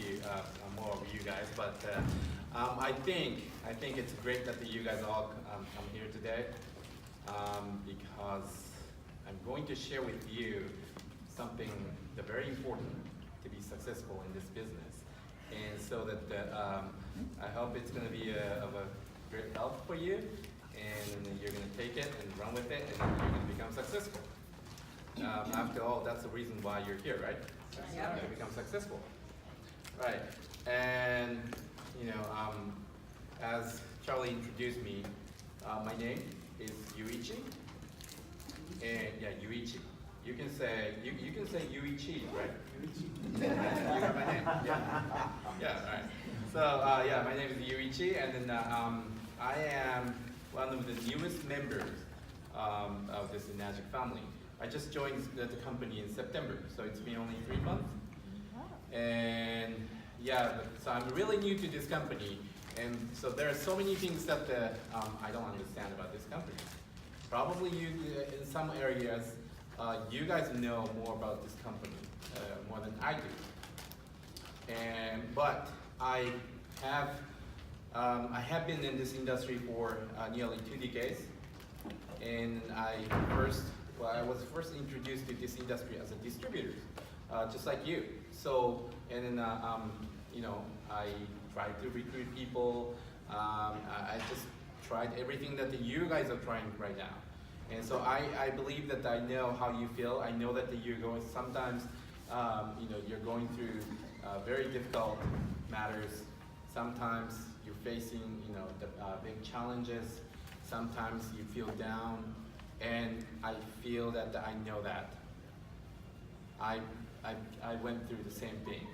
you, more of you guys, but I think it's great that you guys all come here today because I'm going to share with you something very important to be successful in this business, and so that I hope it's going to be of a great help for you, and you're going to take it and run with it, and you're going to become successful. After all, that's the reason why you're here, right? Yeah. To become successful. Right. And, as Charlie introduced me, my name is Yuichi. And yeah, Yuichi. You can say Yuichi, right? Yuichi. You got my name? Yeah. Yeah, all right. So, yeah, my name is Yuichi, and then I am one of the newest members of this ENAGIC family. I just joined the company in September, so it's been only 3 months. And yeah, so I'm really new to this company, and so there are so many things that I don't understand about this company. Probably you, in some areas, you guys know more about this company more than I do. But I have been in this industry for nearly 2 decades, and I was first introduced to this industry as a distributor, just like you. So, and then I tried to recruit people. I just tried everything that you guys are trying right now. And so I believe that I know how you feel. I know that you're going sometimes, you're going through very difficult matters. Sometimes you're facing, the big challenges. Sometimes you feel down. And I feel that I know that. I went through the same thing.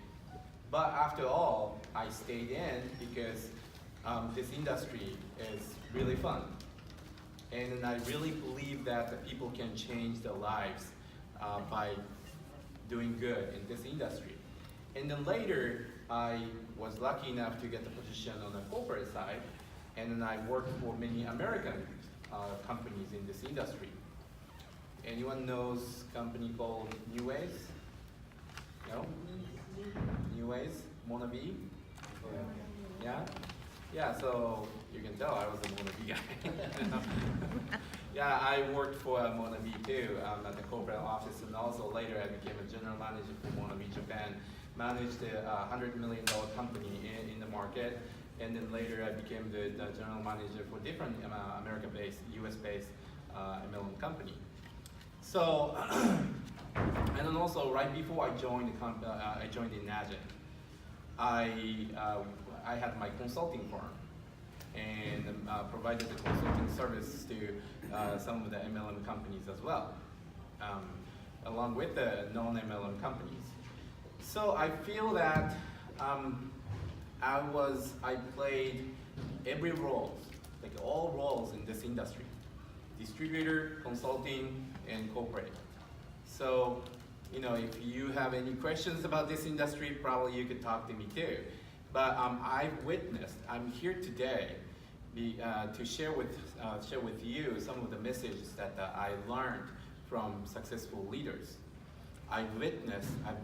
But after all, I stayed in because this industry is really fun. And I really believe that the people can change their lives by doing good in this industry. And then later, I was lucky enough to get the position on the corporate side, and then I worked for many American companies in this industry. Anyone knows a company called New Ways? No? New Ways? Monavi? Yeah? Yeah, so you can tell I was a Monavi guy. Yeah, I worked for Monavi too at the corporate office, and also later I became a general manager for Monavi Japan, managed a $100 million company in the market. And then later I became the general manager for different America-based, US-based MLM company. So, and then also right before I joined ENAGIC, I had my consulting firm and provided the consulting service to some of the MLM companies as well, along with the non-MLM companies. So I feel that I played every role, like all roles in this industry: distributor, consulting, and corporate. So, if you have any questions about this industry, probably you could talk to me too. But I'm here today to share with you some of the messages that I learned from successful leaders. I've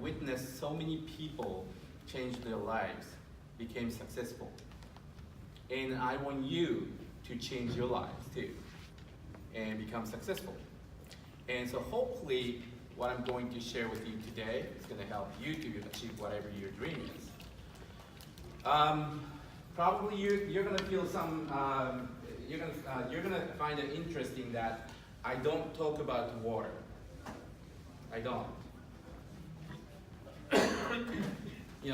witnessed so many people change their lives, became successful. And I want you to change your lives too and become successful. And so hopefully what I'm going to share with you today is going to help you to achieve whatever your dream is. Probably you're going to feel some, you're going to find it interesting that I don't talk about water. I don't.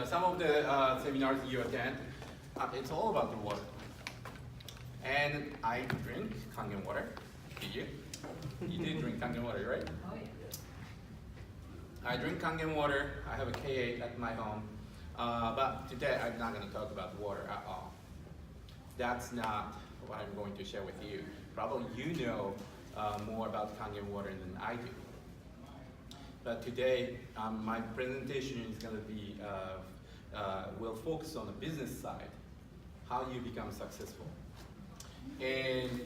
Some of the seminars you attend, it's all about the water. And I drink Kangen water. Do you? You do drink Kangen water, right? Oh, yeah. I drink Kangen water. I have a K8 at my home. But today I'm not going to talk about water at all. That's not what I'm going to share with you. Probably you know more about Kangen water than I do. But today, my presentation is going to be, will focus on the business side, how you become successful. And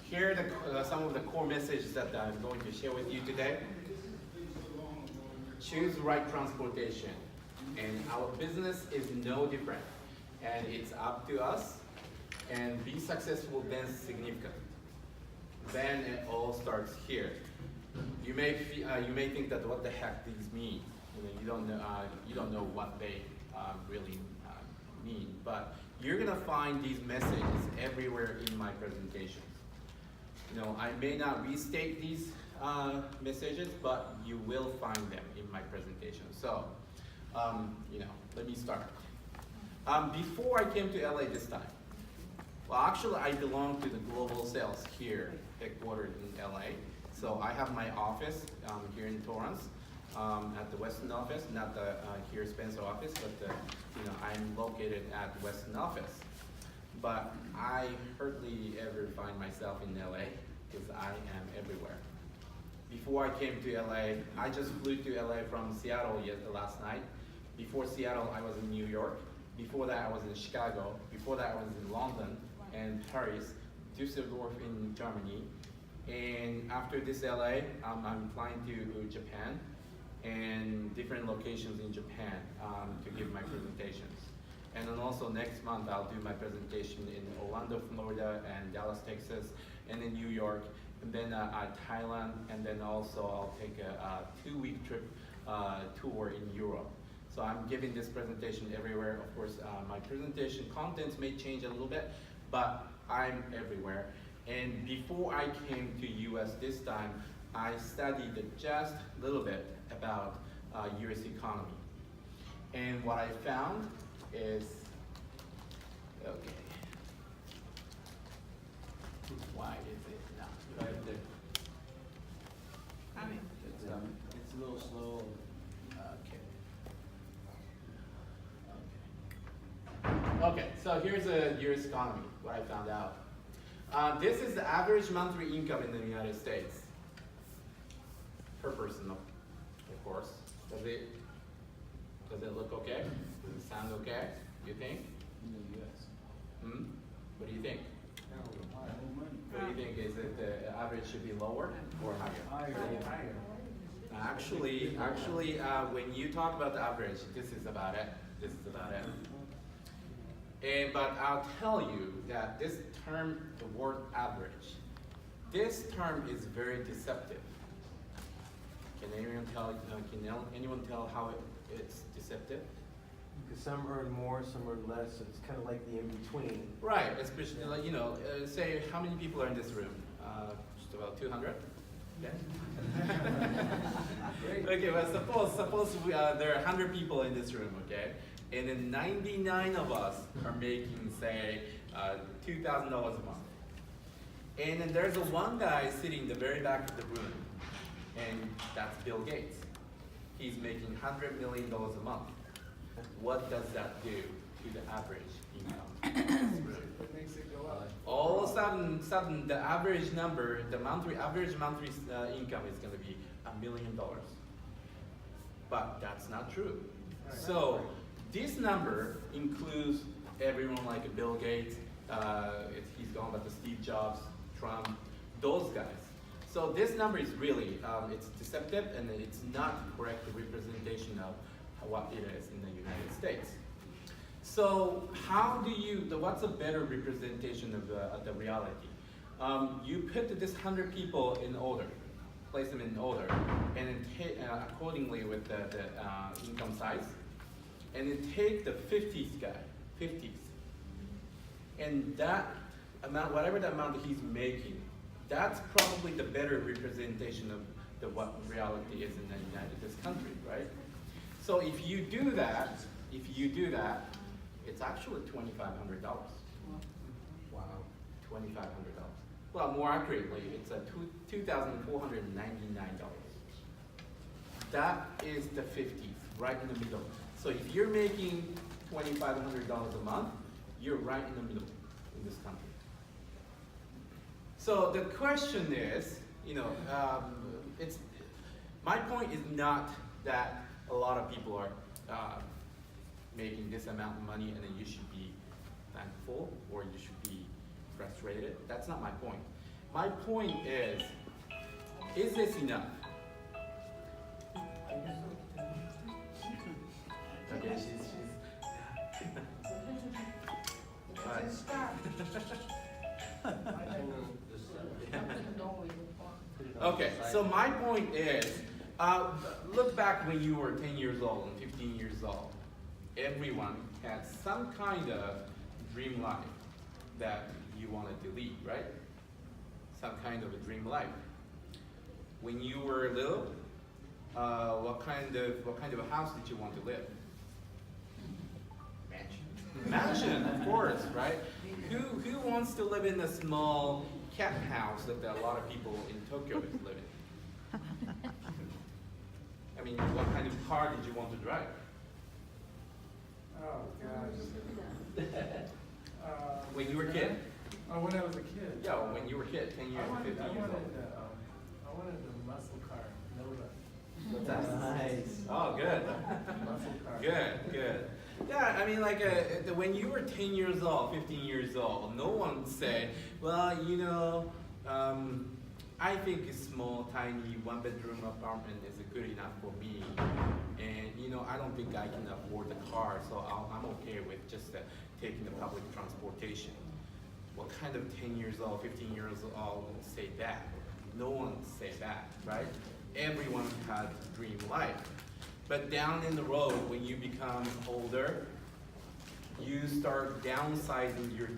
here are some of the core messages that I'm going to share with you today. Choose the right transportation and our business is no different. And it's up to us. And be successful, then significant. Then it all starts here. You may think that what the heck these mean. You don't know what they really mean. But you're gonna find these messages everywhere in my presentations. I may not restate these messages, but you will find them in my presentation. So, let me start. Before I came to LA this time, well, actually, I belong to the global sales here, headquartered in LA. So I have my office here in Torrance, at the Western office, not the here Spencer office, but I'm located at the Western office. But I hardly ever find myself in LA because I am everywhere. Before I came to LA, I just flew to LA from Seattle last night. Before Seattle, I was in New York. Before that, I was in Chicago. Before that, I was in London and Paris, Düsseldorf in Germany. And after this LA, I'm flying to Japan and different locations in Japan to give my presentations. And then also next month, I'll do my presentation in Orlando, Florida, and Dallas, Texas, and in New York, and then Thailand, and then also I'll take a 2-week trip tour in Europe. So I'm giving this presentation everywhere. Of course, my presentation contents may change a little bit, but I'm everywhere. And before I came to US this time, I studied just a little bit about US economy. And what I found is, okay, why is it not right there? It's a little slow. Okay, so here's a US economy, what I found out. This is the average monthly income in the United States. Per person, of course. Does it look okay? Does it sound okay? You think? In the U.S. What do you think? What do you think? Is it the average should be lower or higher? Higher. Actually, when you talk about the average, this is about it. This is about it. But I'll tell you that this term, the word average, this term is very deceptive. Can anyone tell how it's deceptive? Because some earn more, some earn less, so it's kind of like the in-between. Right, especially like, say how many people are in this room? Just about 200? Okay. Okay, well suppose there are 100 people in this room, okay? And then 99 of us are making, say, $2,000 a month. And then there's one guy sitting in the very back of the room, and that's Bill Gates. He's making $100 million a month. What does that do to the average income in this room? What makes it go up? All of a sudden, the average number, the average monthly income is going to be $1 million. But that's not true. So this number includes everyone like Bill Gates, he's going about the Steve Jobs, Trump, those guys. So this number is really, it's deceptive and it's not correct representation of what it is in the United States. So how do what's a better representation of the reality? You put this 100 people in order, place them in order, and then accordingly with the income size, and then take the 50th guy, 50s, and that amount, whatever the amount that he's making, that's probably the better representation of what reality is in this country, right? So if you do that, it's actually $2,500. Wow. $2,500. Well, more accurately, it's $2,499. That is the 50s, right in the middle. So if you're making $2,500 a month, you're right in the middle in this country. So the question is, my point is not that a lot of people are making this amount of money and then you should be thankful or you should be frustrated. That's not my point. My point is this enough? Okay, stop. Okay, so my point is, look back when you were 10 years old and 15 years old. Everyone had some kind of dream life that you wanted to lead, right? Some kind of a dream life. When you were little, what kind of a house did you want to live? Mansion, of course, right? Who wants to live in a small cat house that a lot of people in Tokyo live in? I mean, what kind of car did you want to drive? Oh, gosh. When you were a kid? Oh, when I was a kid. Yeah, when you were a kid, 10 years, 15 years old. I wanted the muscle car, Nova. That's Nice. Oh, good. Muscle car. Good, good. Yeah, I mean, like, when you were 10 years old, 15 years old, no one said, well, you know, I think a small, tiny, one-bedroom apartment is good enough for me. And, you know, I don't think I can afford the car, so I'm okay with just taking the public transportation. What kind of 10 years old, 15 years old would say that? No one say that, right? Everyone had a dream life. But down in the road, when you become older, you start downsizing your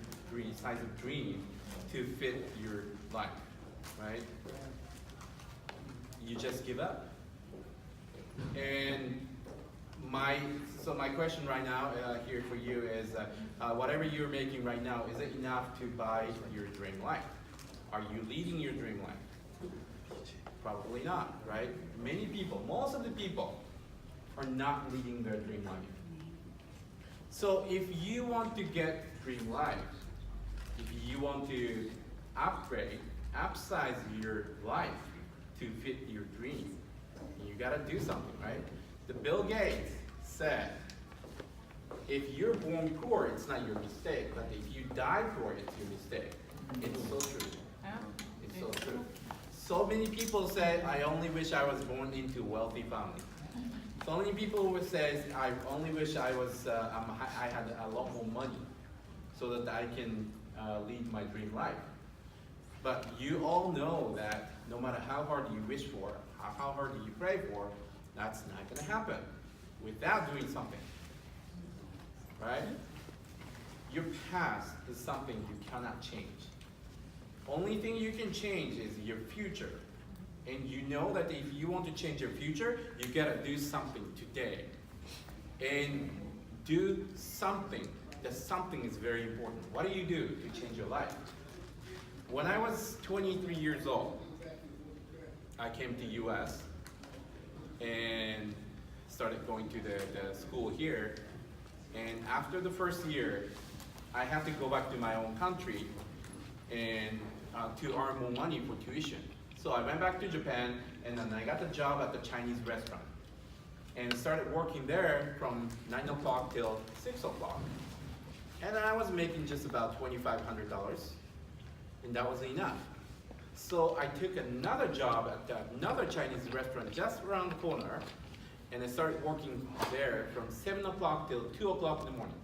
size of dream to fit your life, right? You just give up. And my question right now here for you is, whatever you're making right now, is it enough to buy your dream life? Are you leading your dream life? Probably not, right? Many people, most of the people, are not leading their dream life. So if you want to get dream life, if you want to upgrade, upsize your life to fit your dream, you gotta do something, right? The Bill Gates said, if you're born poor, it's not your mistake, but if you die poor, it's your mistake. It's so true. It's so true. So many people say, I only wish I was born into a wealthy family. So many people would say, I only wish I was, I had a lot more money so that I can lead my dream life. But you all know that no matter how hard you wish for, how hard you pray for, that's not going to happen without doing something, right? Your past is something you cannot change. Only thing you can change is your future. And you know that if you want to change your future, you gotta do something today. And do something. That something is very important. What do you do to change your life? When I was 23 years old, I came to US and started going to the school here. And after the first year, I had to go back to my own country and to earn more money for tuition. So I went back to Japan, and then I got a job at the Chinese restaurant. And started working there from 9 o'clock till 6 o'clock. And I was making just about $2,500, and that was enough. So I took another job at another Chinese restaurant just around the corner, and I started working there from 7 o'clock till 2 o'clock in the morning.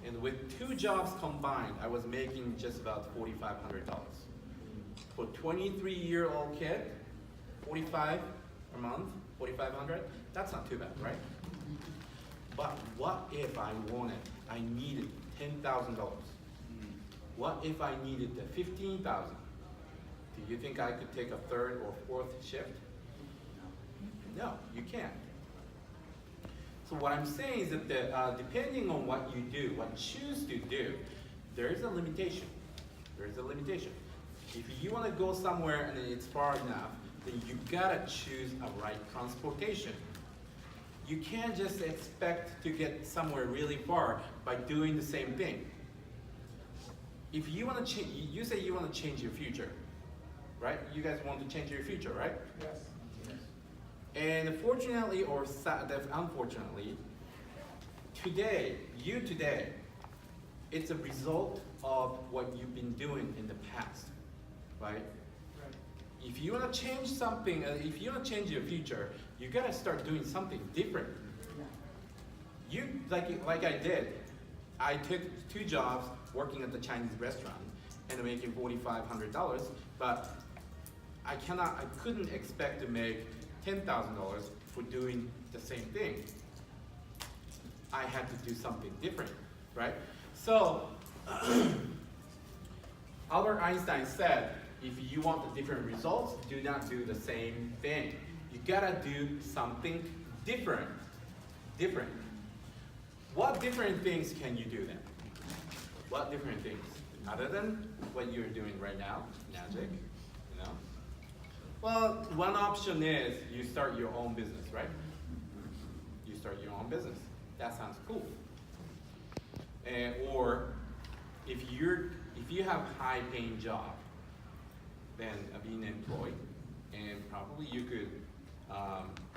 And with 2 jobs combined, I was making just about $4,500. For a 23-year-old kid, 45 a month, 4,500, that's not too bad, right? But what if I needed $10,000? What if I needed $15,000? Do you think I could take a 3rd or 4th shift? No, you can't. So what I'm saying is that depending on what you do, what you choose to do, there is a limitation. There is a limitation. If you want to go somewhere and it's far enough, then you gotta choose a right transportation. You can't just expect to get somewhere really far by doing the same thing. If you want to change, you say you want to change your future, right? You guys want to change your future, right? Yes. And fortunately or unfortunately, today, it's a result of what you've been doing in the past, right? If you want to change something, if you want to change your future, you gotta start doing something different. You like I did. I took 2 jobs working at the Chinese restaurant and making $4,500, but I couldn't expect to make $10,000 for doing the same thing. I had to do something different, right? So, Albert Einstein said, if you want the different results, do not do the same thing. You gotta do something different. Different. What different things can you do then? What different things? Other than what you're doing right now, ENAGIC, you know? Well, one option is you start your own business, right? You start your own business. That sounds cool. Or if you have high-paying job, then being employed, and probably you could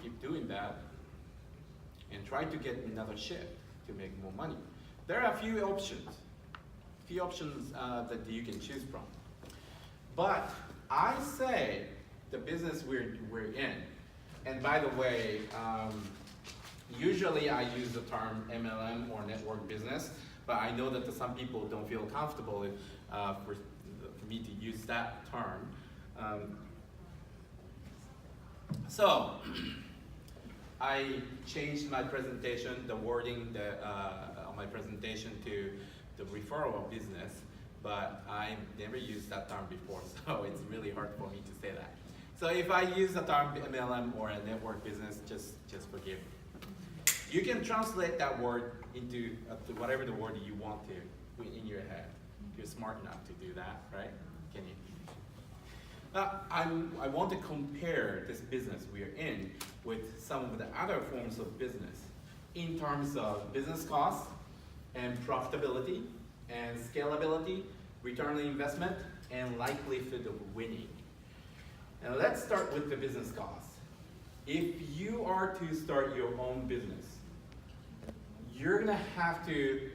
keep doing that and try to get another shift to make more money. There are a few options that you can choose from. But I say the business we're in, and by the way, usually I use the term MLM or network business, but I know that some people don't feel comfortable for me to use that term. So I changed my presentation, the wording on my presentation to the referral business, but I never used that term before, so it's really hard for me to say that. So if I use the term MLM or a network business, just forgive me. You can translate that word into whatever the word you want to in your head. You're smart enough to do that, right? Can you? I want to compare this business we are in with some of the other forms of business in terms of business costs and profitability and scalability, return on investment, and likelihood of winning. And let's start with the business costs. If you are to start your own business, you're gonna have to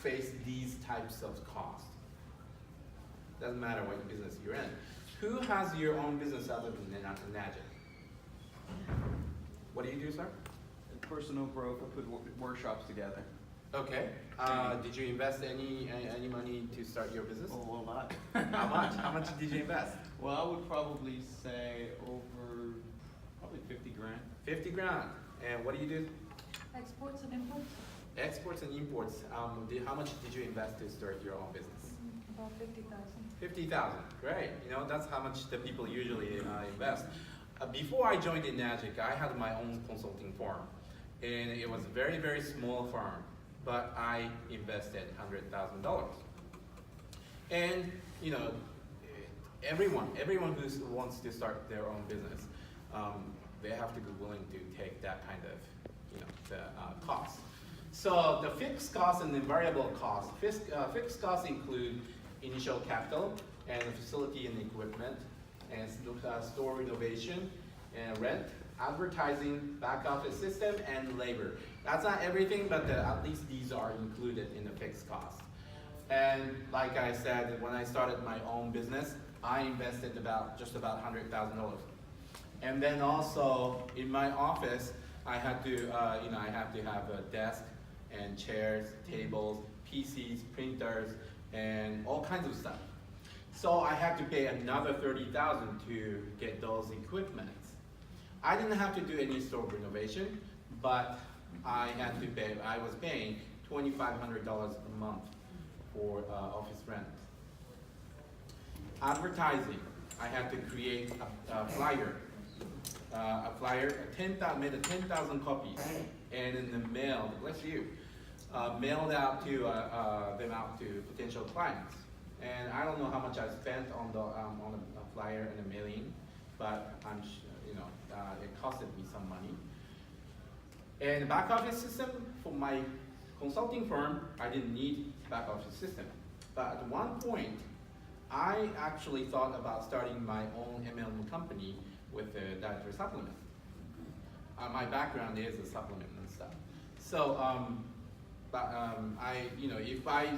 face these types of costs. Doesn't matter what business you're in. Who has your own business other than ENAGIC? What do you do, sir? Personal growth, I put workshops together. Okay. Did you invest any money to start your business? Oh, a lot. How much? How much did you invest? Well, I would probably say over probably 50 grand. 50 grand. And what do you do? Exports and imports, Exports and imports. How much did you invest to start your own business? about 50,000. 50,000. Great. You know, that's how much the people usually invest. Before I joined ENAGIC, I had my own consulting firm, and it was a very, very small firm, but I invested $100,000. And you know, everyone who wants to start their own business, they have to be willing to take that kind of, the cost. So the fixed costs and the variable costs. Fixed costs include initial capital and facility and equipment, and store renovation, and rent, advertising, back office system, and labor. That's not everything, but at least these are included in the fixed cost. And like I said, when I started my own business, I invested just about $100,000. And then also in my office, I had to, I have to have a desk and chairs, tables, PCs, printers, and all kinds of stuff. So I had to pay another $30,000 to get those equipments. I didn't have to do any store renovation, but I was paying $2,500 a month for office rent. Advertising, I had to create a flyer. Made 10,000 copies, and in the mail, bless you, mailed out to them out to potential clients. And I don't know how much I spent on a flyer and a mailing, but it costed me some money. And the back office system for my consulting firm, I didn't need back office system. But at one point, I actually thought about starting my own MLM company with a dietary supplement. My background is a supplement and stuff. So, if I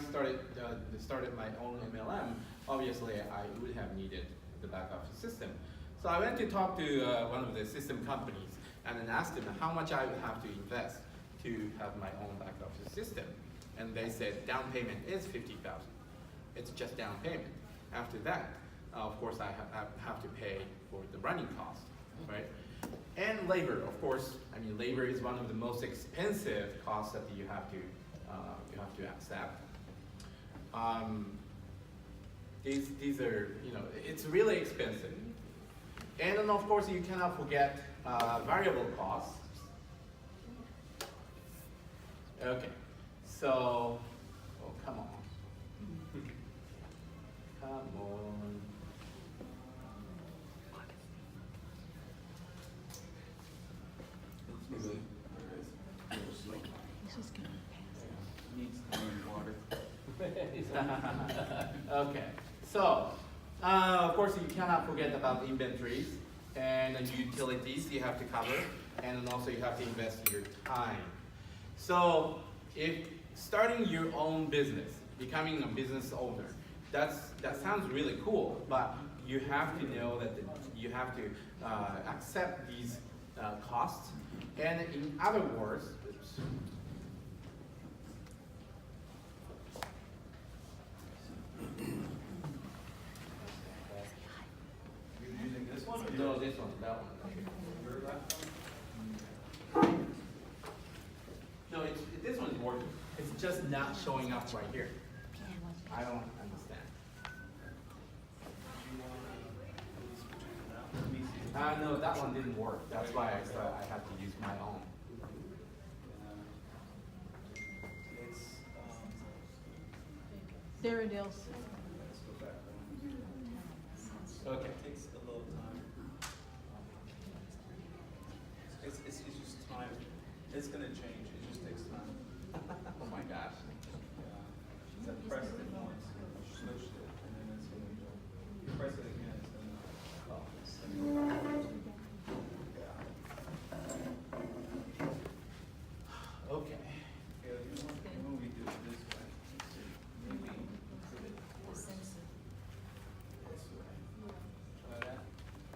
started my own MLM, obviously I would have needed the back office system. So I went to talk to one of the system companies and then asked them how much I would have to invest to have my own back office system. and they said down payment is 50,000. It's just down payment. After that, of course, I have to pay for the running cost, right? And labor, of course. I mean, labor is one of the most expensive costs that you have to accept. These are, it's really expensive. And then, of course, you cannot forget variable costs. Okay, so, oh, come on. Come on. Needs water. Okay, so of course you cannot forget about the inventories and the utilities you have to cover, and then also you have to invest your time. So if starting your own business, becoming a business owner, that sounds really cool, but you have to know that you have to accept these costs, and in other words, oops. You're using this one? Or No, this one, that one. your left one? No, this one's working. It's just not showing up right here. I don't understand. Let me see. No, that one didn't work. That's why I said I have to use my own. It's, There it is. let's go back one. Okay. It takes a little time. It's just time. It's gonna change. It just takes time. Oh my gosh. Yeah. I pressed it once, switched it, and then it's gonna go. You press it again, it's gonna. Oh. It's gonna go back. Yeah. Okay. Yeah, you know what we do it this way? Maybe put it towards this way. Try that.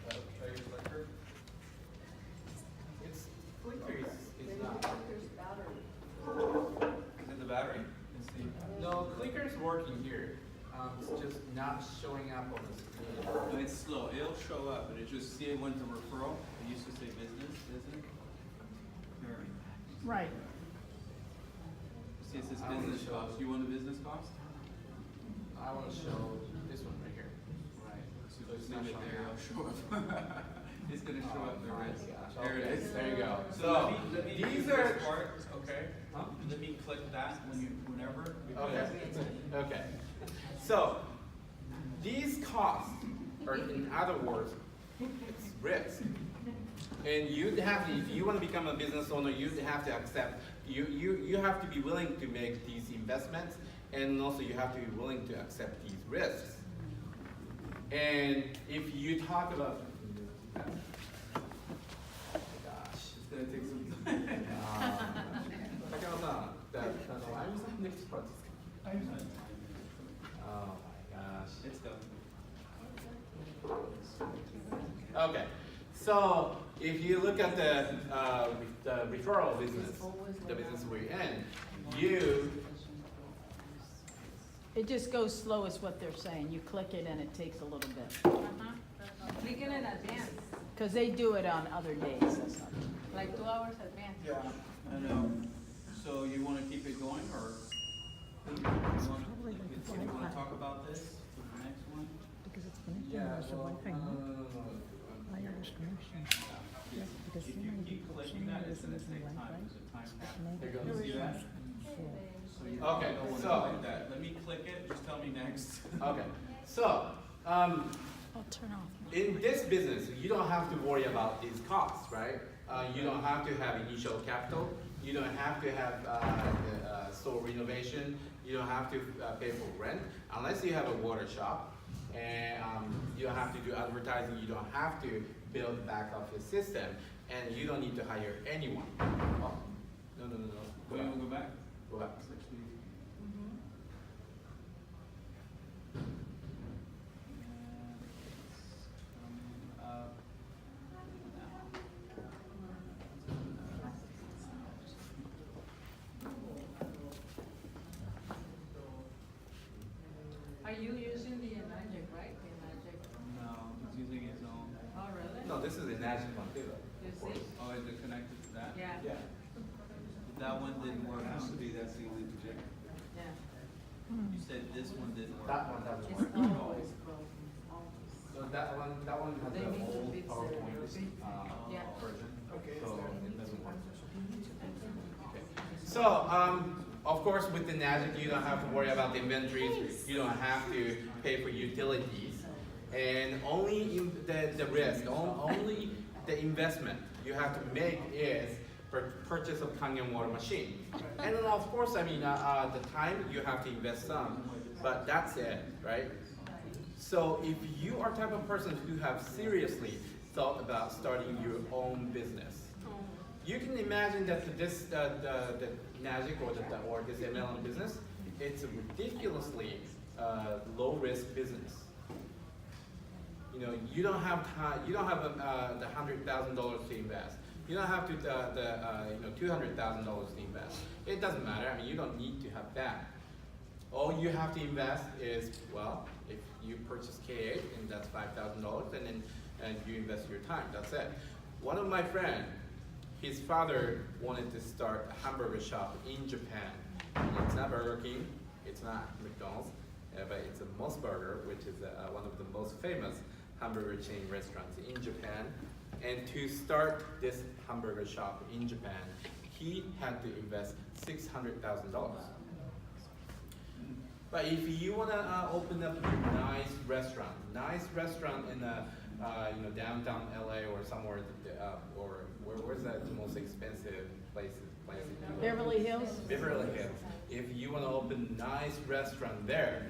Try your clicker. It's flicker is not. Is it the battery? Let's see. No, clicker's working here. It's just not showing up on the screen. No, it's slow. It'll show up, but it just see it went to referral. It used to say business, isn't it? Here. Right. See, it says I wanna business show- cost. You want the business cost? I want to show this one right here. Right. So So it's just not leave it showing there. up. It'll show up. It's gonna show up the Oh my rest. gosh. There it Okay, is. there you go. So So, let me these do are. this part, okay? Huh? Let me click that whenever. Okay. Okay. So these costs are, in other words, it's risk. And you'd have to, if you want to become a business owner, you'd have to accept, you have to be willing to make these investments, and also you have to be willing to accept these risks. And if you talk about, oh my gosh. It's gonna take some time. 竹山さん、あゆみさん next part is coming. Oh my gosh. It's done. Okay, so if you look at the referral business, the business we're in, It just goes slow is what they're saying. You click it and it takes a little bit. Click it in advance, Because they do it on other days or something. like 2 hours advance. Yeah, I know. So you wanna keep it going, or? You wanna talk about this for the next one? Because it's connected yeah, to the well, Wi-Fi, no? Wireless connection. Yes, because If so you many keep people, so clicking many that, it's gonna listeners take in time, Wi-Fi. because the time Just happens. There you go. You see that? Yeah. So you Okay, don't wanna so- click that. Let me click it, just tell me next. Okay, so I'll turn off. in this business, you don't have to worry about these costs, right? You don't have to have initial capital. You don't have to have store renovation. You don't have to pay for rent unless you have a water shop. And you don't have to do advertising. You don't have to build a back office system, and you don't need to hire anyone. Oh, no. Do Go you back. wanna go back? Go back. It's actually- this is ENAGIC one too, though. You Of course. see? Oh, is it connected to that? Yeah, Yeah. That one didn't work, used to be that's the only projector. yeah. You said this one didn't work. That one doesn't It's work. always broken, always. So that one has They the need to old fix it. PowerPoint Yeah. version, Okay, so so- it doesn't work. Okay. So, of course, with the ENAGIC, you don't have to worry about the inventories. You don't have to pay for utilities, and only the risk, only the investment you have to make is for purchase of Kangen water machine. And then, of course, I mean, the time you have to invest some, but that's it, right? So if you are type of person who have seriously thought about starting your own business, you can imagine that this the ENAGIC or this MLM business, it's a ridiculously low risk business. You know, you don't have time. You don't have the $100,000 to invest. You don't have to $200,000 to invest. It doesn't matter. I mean, you don't need to have that. All you have to invest is, well, if you purchase K8 and that's $5,000, and you invest your time. That's it. One of my friends, his father wanted to start a hamburger shop in Japan. It's not Burger King, it's not McDonald's, but it's a Moss Burger, which is one of the most famous hamburger chain restaurants in Japan. And to start this hamburger shop in Japan, he had to invest $600,000. But if you want to open up a nice restaurant in downtown LA or somewhere, or where's that the most expensive place? Beverly Hills? Beverly Hills. If you want to open a nice restaurant there,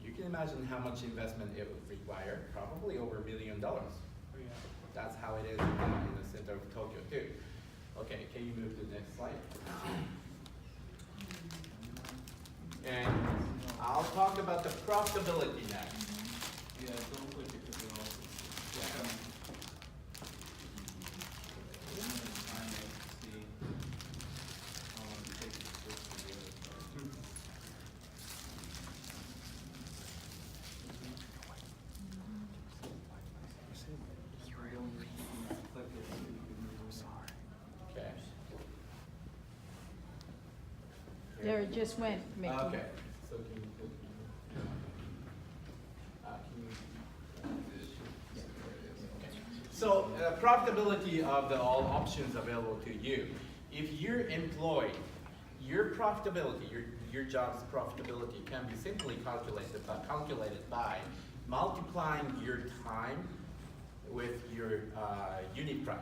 you can imagine how much investment it would require. Probably over $1 million. That's how it is in the center of Tokyo too. Okay, can you move to the next slide? And I'll talk about the profitability next. Yeah, don't click it because it also. Yeah. Trying to see how long it takes to switch to the other part. Click it so you can move it. Okay. There it just went, Mickey. Okay. So can you put, So profitability of the all options available to you. If you're employed, your profitability, your job's profitability can be simply calculated by multiplying your time with your unit price.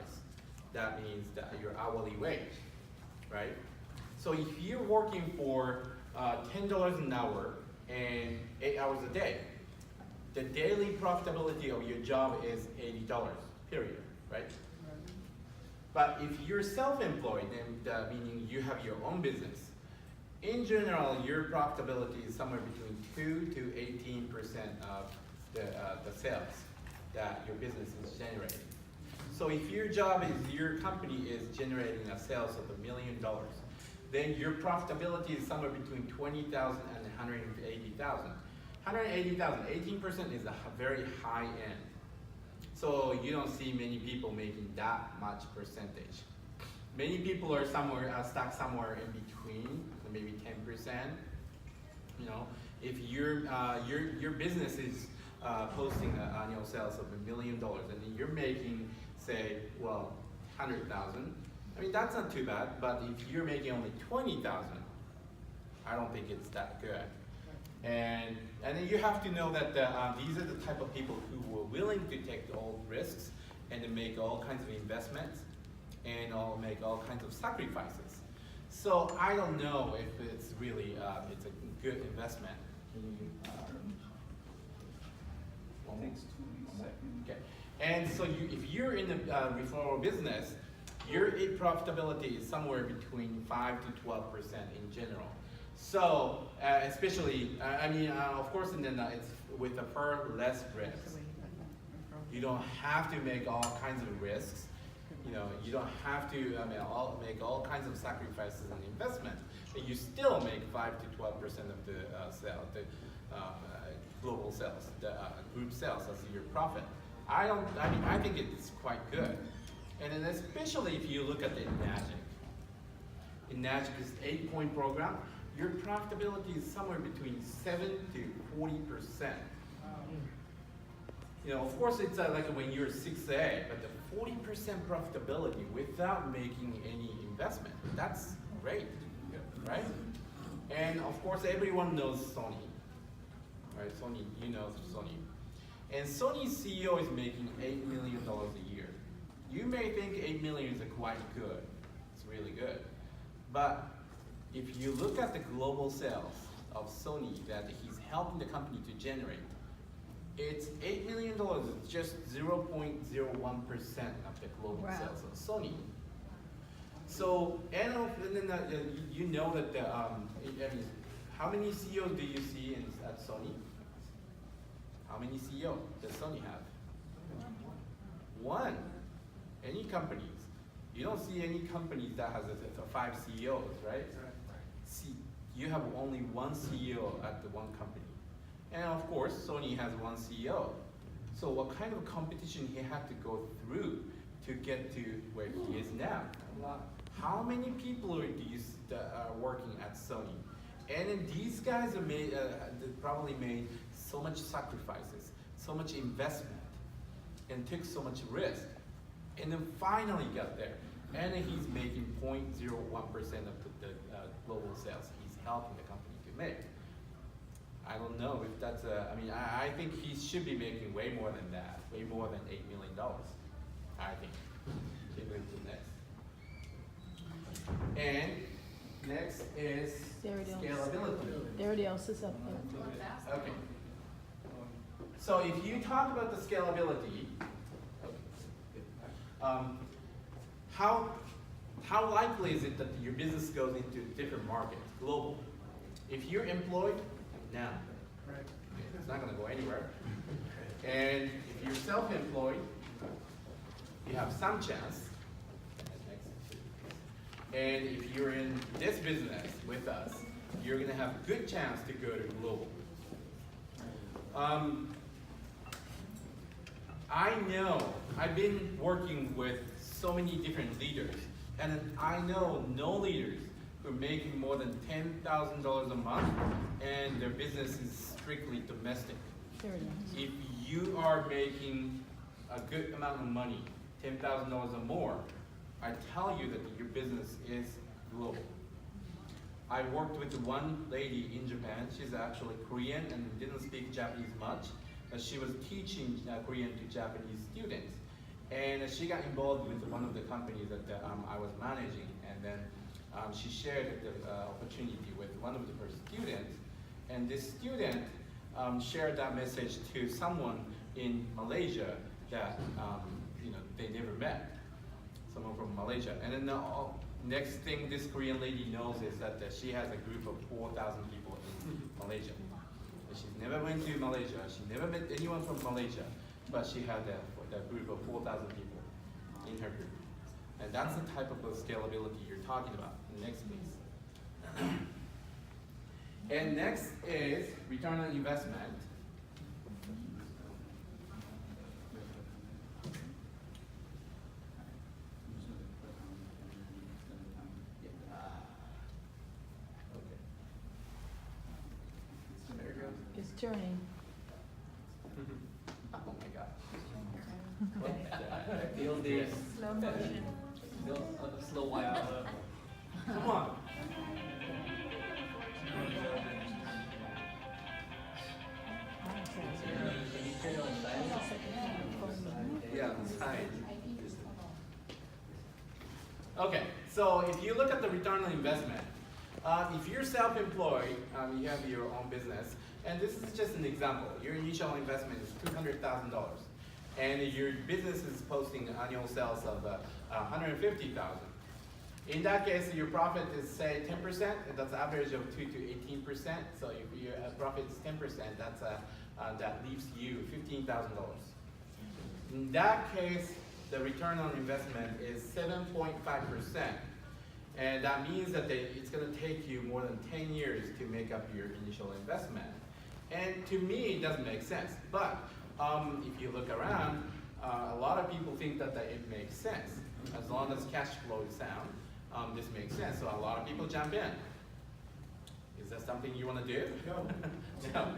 That means that your hourly wage, right? So if you're working for $10 an hour and 8 hours a day, the daily profitability of your job is $80, period, right? But if you're self-employed, then meaning you have your own business, in general, your profitability is somewhere between 2 to 18% of the sales that your business is generating. So if your company is generating a sales of $1 million, then your profitability is somewhere between 20,000 and 180,000. 180,000, 18% is a very high end. So you don't see many people making that much percentage. Many people are stuck somewhere in between, maybe 10%. You know, if your business is posting annual sales of $1 million, and then you're making, say, well, 100,000. I mean, that's not too bad. But if you're making only 20,000, I don't think it's that good. And then you have to know that these are the type of people who were willing to take all risks and to make all kinds of investments and make all kinds of sacrifices. So I don't know if it's really it's a good investment. Takes 20 seconds. Okay. And so if you're in the referral business, your profitability is somewhere between 5 to 12% in general. So especially, of course, and then it's with a far less risk. You don't have to make all kinds of risks. You know, you don't have to make all kinds of sacrifices and investments. But you still make 5 to 12% of the global sales, the group sales as your profit. I think it's quite good. And then especially if you look at the ENAGIC. ENAGIC is 8-point program. Your profitability is somewhere between 7 to 40%. You know, of course, it's like when you're 6A, but the 40% profitability without making any investment, that's great, right? And of course, everyone knows Sony, right? Sony, you know Sony. And Sony's CEO is making $8 million a year. You may think 8 million is quite good. It's really good. But if you look at the global sales of Sony that he's helping the company to generate, it's $8 million, it's just 0.01% of the global Wow. sales of Sony. So, and then you know that how many CEOs do you see at Sony? How many CEOs does Sony have? One. Any companies? You don't see any companies that has 5 CEOs, right? See, you have only one CEO at the one company. And of course, Sony has one CEO. So what kind of competition he had to go through to get to where he is now? How many people are working at Sony? And then these guys are probably made so much sacrifices, so much investment, and took so much risk, and then finally got there. And then he's making 0.01% of the global sales he's helping the company to make. I don't know if that's I think he should be making way more than that, way more than $8 million. I think. Okay, move to next. And next is scalability. Everybody else is up there. Okay. So if you talk about the scalability, how likely is it that your business goes into different markets, global? If you're employed, now, it's not going to go anywhere. And if you're self-employed, you have some chance. And if you're in this business with us, you're going to have a good chance to go to global. I know, I've been working with so many different leaders, and I know no leaders who are making more than $10,000 a month, and their business is strictly domestic. There it is. If you are making a good amount of money, $10,000 or more, I tell you that your business is global. I worked with one lady in Japan. She's actually Korean and didn't speak Japanese much, but she was teaching Korean to Japanese students. And she got involved with one of the companies that I was managing, and then she shared the opportunity with one of her students, and this student shared that message to someone in Malaysia that they never met, someone from Malaysia. And then the next thing this Korean lady knows is that she has a group of 4,000 people in Malaysia. She's never went to Malaysia, she never met anyone from Malaysia, but she had that group of 4,000 people in her group. And that's the type of scalability you're talking about. Next, please. And next is return on investment. There it goes. It's turning. Oh my God. I feel this. Slow motion. Slow white. Come on. Yeah, side. Okay, so if you look at the return on investment, if you're self-employed, you have your own business, and this is just an example. Your initial investment is $200,000, and your business is posting annual sales of $150,000. In that case, your profit is say 10%, and that's an average of 2 to 18%. So if your profit is 10%, that leaves you $15,000. In that case, the return on investment is 7.5%. And that means that it's going to take you more than 10 years to make up your initial investment. And to me, it doesn't make sense. But if you look around, a lot of people think that it makes sense. As long as cash flow is sound, this makes sense. So a lot of people jump in. Is that something you want to do? No. No.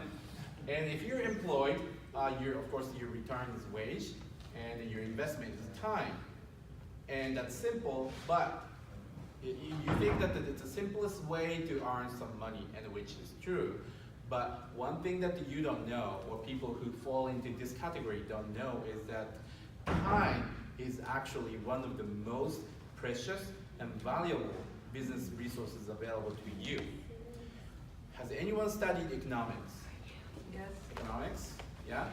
And if you're employed, of course your return is wage, and your investment is time. And that's simple, but you think that it's the simplest way to earn some money, and which is true. But one thing that you don't know, or people who fall into this category don't know, is that time is actually one of the most precious and valuable business resources available to you. Has anyone studied economics? Yes. Economics? Yeah?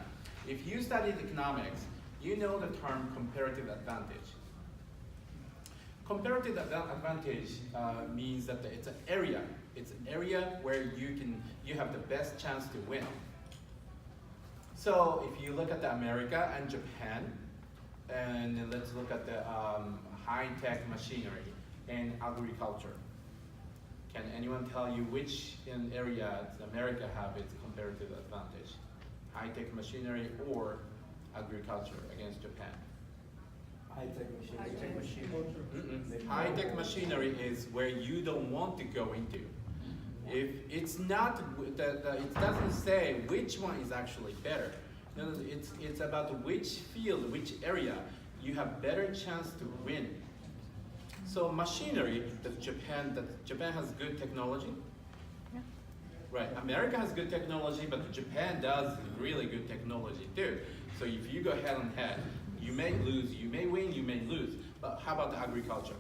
If you studied economics, you know the term comparative advantage. Comparative advantage means that it's an area. It's an area where you have the best chance to win. So if you look at America and Japan, and then let's look at the high-tech machinery and agriculture. Can anyone tell you which area America have its comparative advantage? High-tech machinery or agriculture against Japan? High-tech machinery. High-tech Mm-mm. High-tech machinery is where you don't want to go into. If it's not, it doesn't say which one is actually better. No, it's about which field, which area you have better chance to win. So machinery, Japan has good technology. Yeah. Right, America has good technology, but Japan does really good technology too. So if you go head on head, you may lose, you may win, you may lose. But how about the agriculture?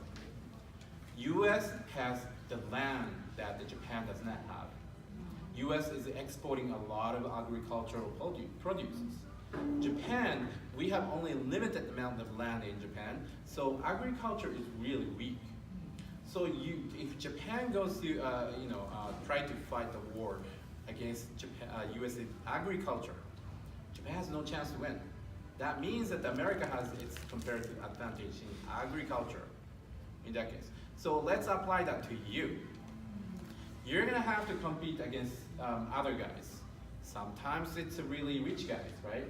US has the land that the Japan does not have. US is exporting a lot of agricultural produces. Japan, we have only a limited amount of land in Japan, so agriculture is really weak. So if Japan goes to, try to fight the war against US agriculture, Japan has no chance to win. That means that America has its comparative advantage in agriculture, in that case. So let's apply that to you. You're gonna have to compete against other guys. Sometimes it's really rich guys, right?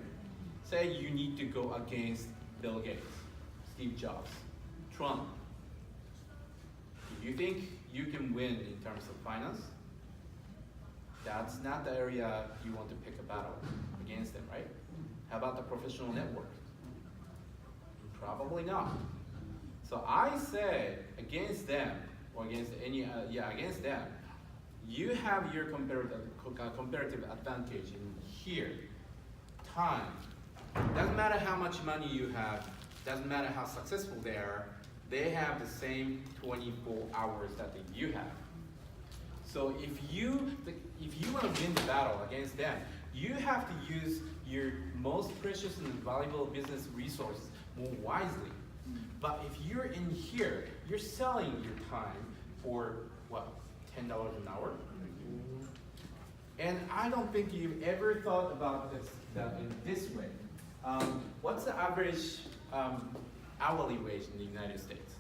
Say you need to go against Bill Gates, Steve Jobs, Trump. Do you think you can win in terms of finance? That's not the area you want to pick a battle against them, right? How about the professional network? Probably not. So I say against them, or against against them, you have your comparative advantage in here. Time. Doesn't matter how much money you have, doesn't matter how successful they are, they have the same 24 hours that you have. So if you want to win the battle against them, you have to use your most precious and valuable business resources more wisely. But if you're in here, you're selling your time for what, $10 an hour? And I don't think you've ever thought about this in this way. What's the average hourly wage in the United States?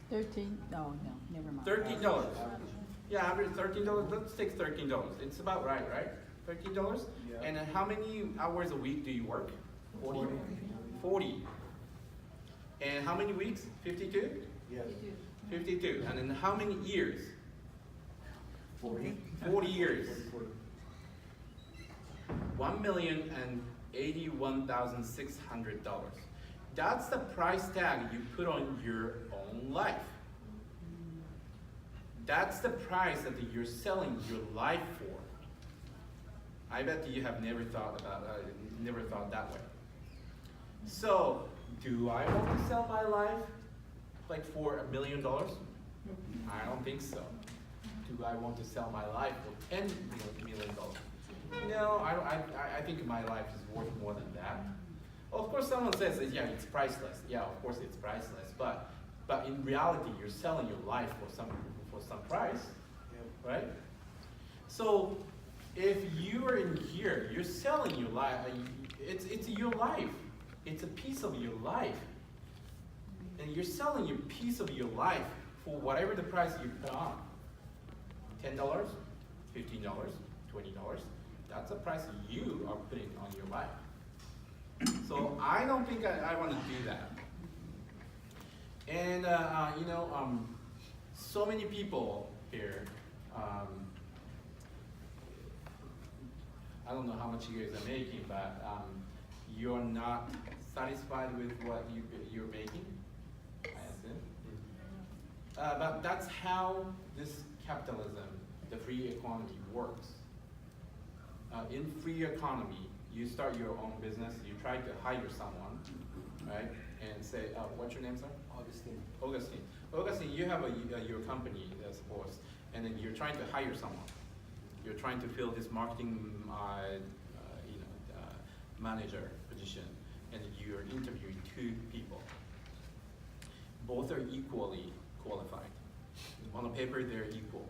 13, no, never mind. $13. Yeah, average $13. Let's take $13. It's about right? $13? Yeah. And then how many hours a week do you work? 40. And how many weeks? 52? Yes. 52. And then how many years? 40. 40 years. 1,081,600. That's the price tag you put on your own life. That's the price that you're selling your life for. I bet you have never thought that way. So, do I want to sell my life like for $1 million? I don't think so. Do I want to sell my life for $10 million? No, I think my life is worth more than that. Of course, someone says that, yeah, it's priceless. Yeah, of course it's priceless. But in reality, you're selling your life for some price, right? So if you are in here, you're selling your life. It's your life. It's a piece of your life, and you're selling your piece of your life for whatever the price you put on. $10, $15, $20. That's the price you are putting on your life. So I don't think I want to do that. And you know, so many people here. I don't know how much you guys are making, but you're not satisfied with what you're making, I assume. But that's how this capitalism, the free economy, works. In free economy, you start your own business, you try to hire someone, right? And say, what's your name, sir? Augustine. Augustine. Augustine, you have your company, suppose, and then you're trying to hire someone. You're trying to fill this marketing, manager position, and you're interviewing 2 people. Both are equally qualified. On the paper, they're equal.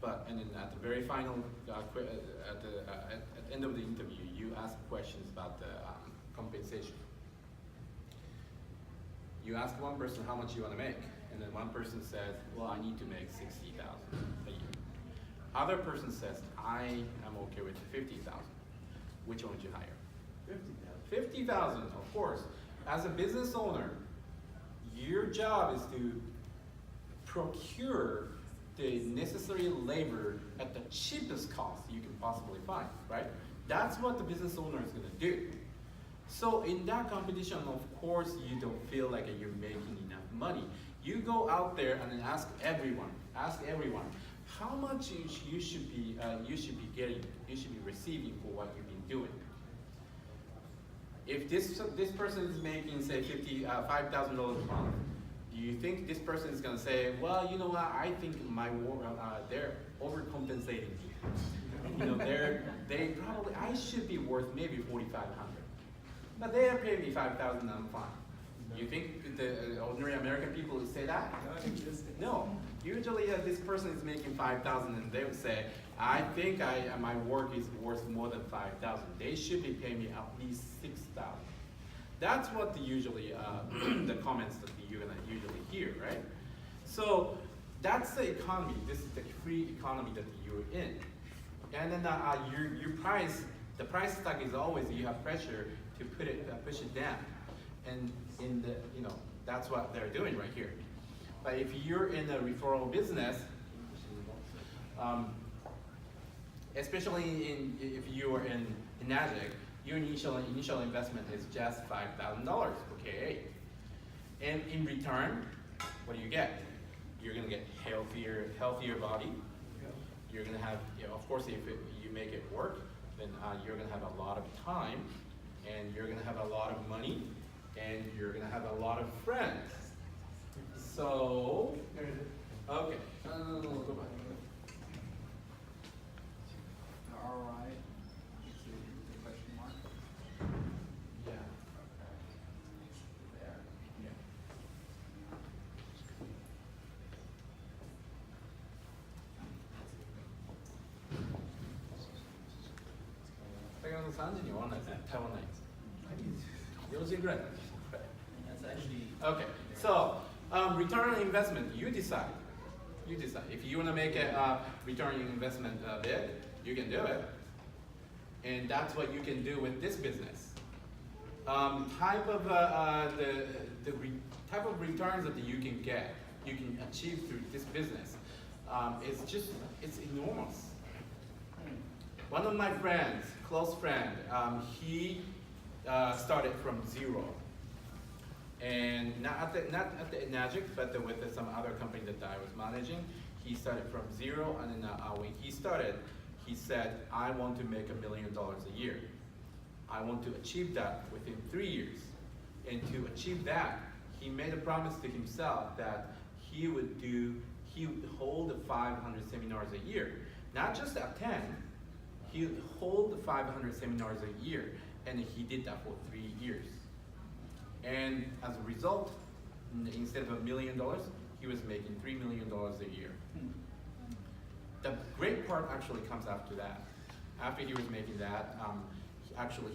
But and then at the very final, at the end of the interview, you ask questions about the compensation. You ask one person how much you want to make, and then one person says, well, I need to make $60,000 a year. Other person says, I am okay with $50,000. Which one would you hire? 50,000. 50,000, of course. As a business owner, your job is to procure the necessary labor at the cheapest cost you can possibly find, right? That's what the business owner is going to do. So in that competition, of course, you don't feel like you're making enough money. You go out there and then ask everyone, how much you should be getting, you should be receiving for what you've been doing. If this person is making, say, $5,000 a month, do you think this person is going to say, well, you know what, I think they're overcompensating me. You know, they probably, I should be worth maybe $4,500. But they are paying me $5,000, I'm fine. You think the ordinary American people would say that? No. Usually this person is making $5,000 and they would say, I think my work is worth more than $5,000. They should be paying me at least $6,000. That's what usually the comments that you're gonna usually hear, right? So that's the economy. This is the free economy that you're in. And then your price, the price tag is always you have pressure to push it down. And in the that's what they're doing right here. But if you're in a referral business, especially if you are in ENAGIC, your initial investment is just $5,000, okay? And in return, what do you get? You're gonna get healthier body. You're gonna have, of course, if you make it work, then you're gonna have a lot of time, and you're gonna have a lot of money, and you're gonna have a lot of friends. So, okay. Go back. All right. See the question mark? Yeah. There. Yeah. 3時に終わらないですね。絶対終わらないです。4時ぐらい。 That's actually. Okay, so return on investment, you decide. You decide. If you want to make a return on investment bid, you can do it. And that's what you can do with this business. Type of type of returns that you can get, you can achieve through this business, it's enormous. One of my friends, close friend, he started from zero. And not at the ENAGIC, but with some other company that I was managing. He started from zero, and then when he started, he said, I want to make $1 million a year. I want to achieve that within 3 years. And to achieve that, he made a promise to himself that he would hold 500 seminars a year. Not just attend, he would hold 500 seminars a year, and he did that for 3 years. And as a result, instead of $1 million, he was making $3 million a year. The great part actually comes after that. After he was making that,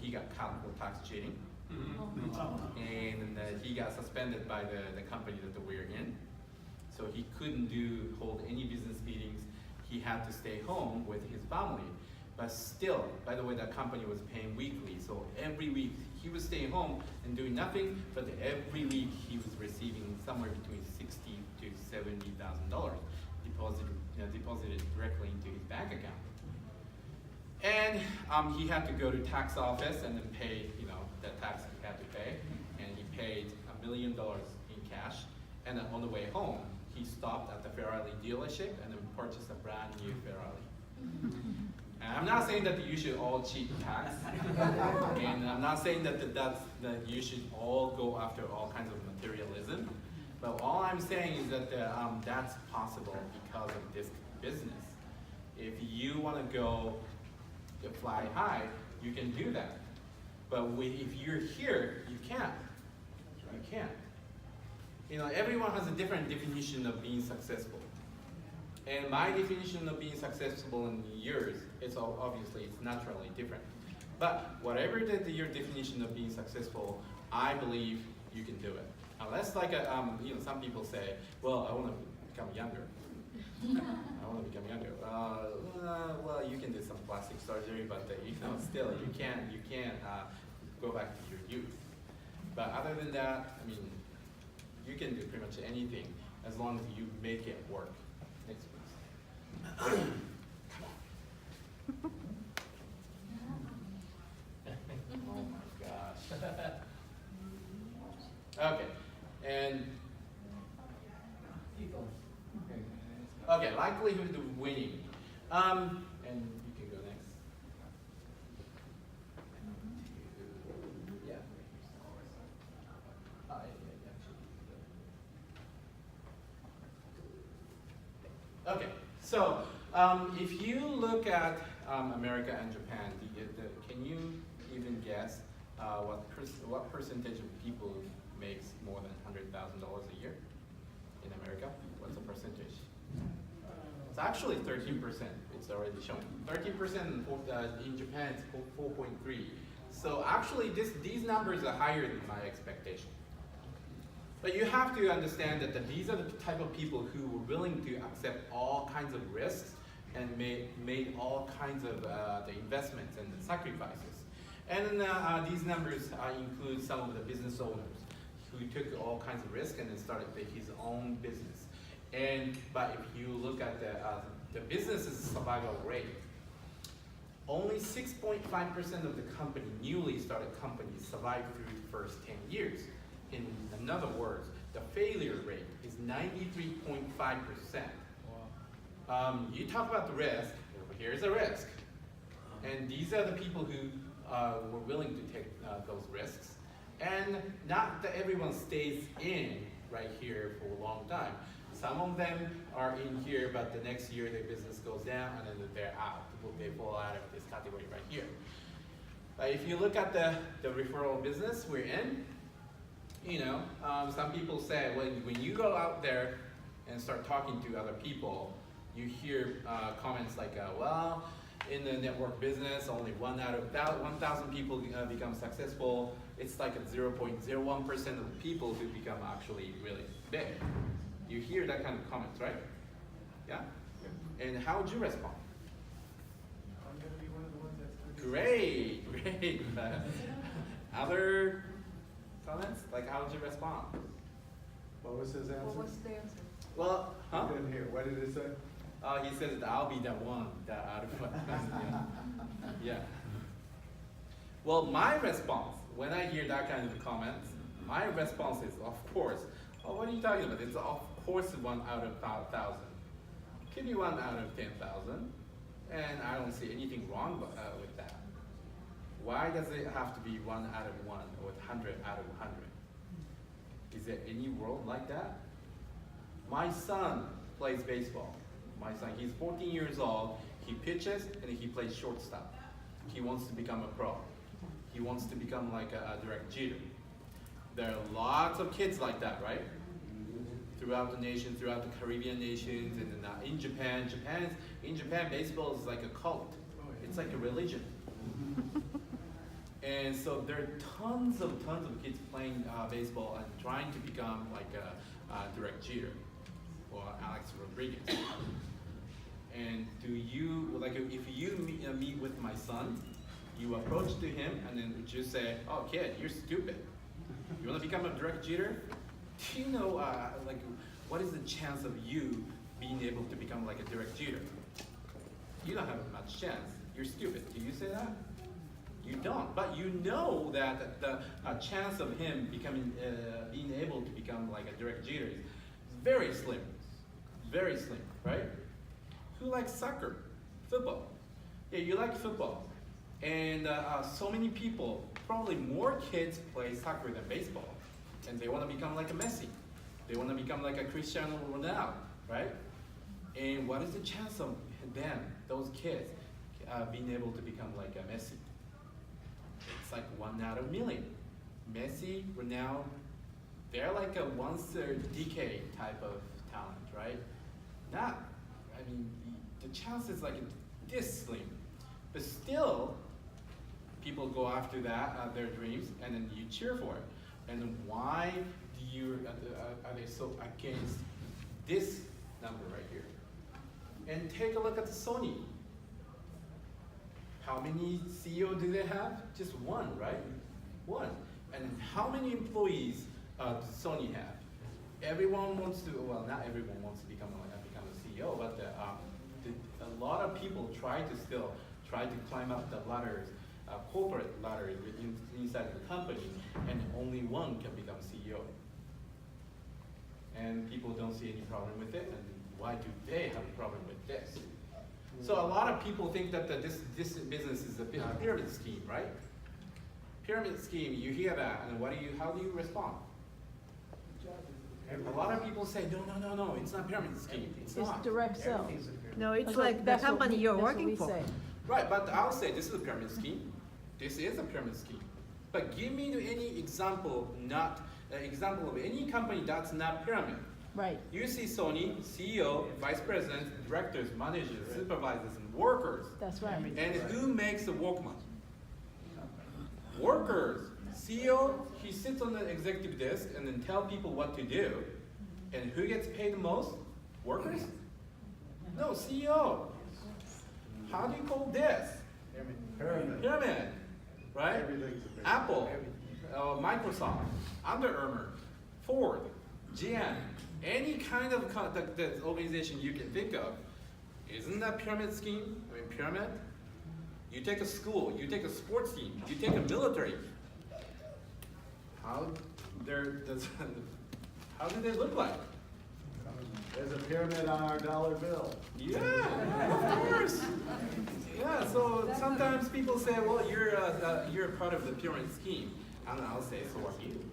he got caught for tax cheating. And he got suspended by the company that we're in. So he couldn't hold any business meetings. He had to stay home with his family. But still, by the way, that company was paying weekly. So every week he was staying home and doing nothing, but every week he was receiving somewhere between $60,000 to $70,000 deposited directly into his bank account. And he had to go to tax office and then pay, the tax he had to pay. And he paid $1 million in cash. And then on the way home, he stopped at the Ferrari dealership and then purchased a brand new Ferrari. And I'm not saying that you should all cheat tax, and I'm not saying that you should all go after all kinds of materialism, but all I'm saying is that that's possible because of this business. If you want to go to fly high, you can do that. But if you're here, you can't. You can't. Everyone has a different definition of being successful. And my definition of being successful in years, it's naturally different. But whatever your definition of being successful, I believe you can do it. Unless some people say, well, I want to become younger. Well, you can do some plastic surgery, but still you can't go back to your youth. But other than that, you can do pretty much anything as long as you make it work. Next, please. Oh my gosh. Okay, and okay, likelihood of winning. And you can go next. Yeah. Okay, so if you look at America and Japan, can you even guess what percentage of people makes more than $100,000 a year in America? What's the percentage? It's actually 13%. It's already shown. 13% in Japan. It's 4.3. So actually, these numbers are higher than my expectation. But you have to understand that these are the type of people who were willing to accept all kinds of risks and made all kinds of the investments and the sacrifices. And these numbers include some of the business owners who took all kinds of risks and then started his own business. But if you look at the business's survival rate, only 6.5% of the newly started companies survive through the first 10 years. In other words, the failure rate is 93.5%. Wow. You talk about the risk, here's a risk. And these are the people who were willing to take those risks. And not that everyone stays in right here for a long time. Some of them are in here, but the next year their business goes down and then they're out. They fall out of this category right here. If you look at the referral business we're in, some people say, well, when you go out there and start talking to other people, you hear comments like, well, in the network business, only 1 out of 1,000 people become successful. It's like a 0.01% of people who become actually really big. You hear that kind of comments, right? Yeah? And how would you respond? I'm going to be one of the ones that's Great. Other comments? Like, how would you respond? What was his answer? What was the answer? Well, I didn't hear. What did it say? He says that I'll be that one that out of 1,000. Yeah. Well, my response when I hear that kind of comments, my response is, of course. Oh, what are you talking about? It's of course 1 out of 1,000. Could be 1 out of 10,000, and I don't see anything wrong with that. Why does it have to be 1 out of 1 or 100 out of 100? Is there any world like that? My son plays baseball. My son, he's 14 years old. He pitches and he plays shortstop. He wants to become a pro. He wants to become like a direct jeter. There are lots of kids like that, right? Throughout the nation, throughout the Caribbean nations, and then in Japan. In Japan, baseball is like a cult. It's like a religion. And so there are tons of kids playing baseball and trying to become like a direct jeter or Alex Rodriguez. And do you like if you meet with my son, you approach to him and then just say, "Oh, kid, you're stupid. You want to become a direct jeter? Do you know like what is the chance of you being able to become like a direct jeter? You don't have much chance. You're stupid." Do you say that? You don't. But you know that the chance of him becoming being able to become like a direct jeter is very slim. Very slim, right? Who likes soccer? Football. Yeah, you like football. And so many people, probably more kids play soccer than baseball. And they want to become like a Messi. They want to become like a Cristiano Ronaldo, right? And what is the chance of them, those kids, being able to become like a Messi? It's like 1 out of a million. Messi, Ronaldo, they're like a once a decade type of talent, right? Not, I mean, the chance is like this slim. But still, people go after that, their dreams, and then you cheer for it. And then why do you, are they so against this number right here? And take a look at the Sony. How many CEO do they have? Just one, right? One. And how many employees does Sony have? Everyone wants to, well, not everyone wants to become a CEO, but a lot of people try to climb up the ladders, corporate ladder inside the company, and only one can become CEO. And people don't see any problem with it, and why do they have a problem with this? So a lot of people think that this business is a pyramid scheme, right? Pyramid scheme, you hear that, and how do you respond? A lot of people say, no, it's not pyramid scheme. It's not. direct sell. No, it's That's like what- the that's what company we- you're that's what working we for. say. Right, but I'll say this is a pyramid scheme. This is a pyramid scheme. But give me any example, example of any company that's not pyramid. Right. You see Sony, CEO, vice presidents, directors, managers, supervisors, and workers. That's right. And who makes the workman? Workers. CEO, he sits on the executive desk and then tell people what to do. And who gets paid the most? Workers? No, CEO. How do you call this? Pyramid. Right? Apple, Microsoft, Under Armour, Ford, GM, any kind of the organization you can think of. Isn't that pyramid scheme? I mean, pyramid? You take a school, you take a sports team, you take a military. How do they look like? There's a pyramid on our dollar bill. Yeah, of course. Yeah, so sometimes people say, well, you're a part of the pyramid scheme. And I'll say, so are you.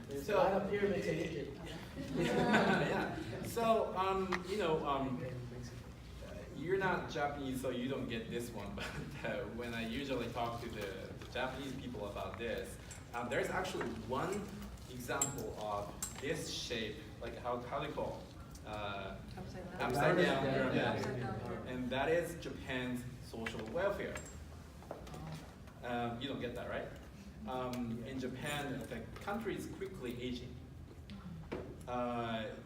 There's So- a lot of pyramids in Egypt. Yeah. So, you're not Japanese, so you don't get this one. But when I usually talk to the Japanese people about this, there's actually one example of this shape, like how they call upside down pyramid. Upside down pyramid. And that is Japan's social welfare. You don't get that, right? In Japan, the country is quickly aging.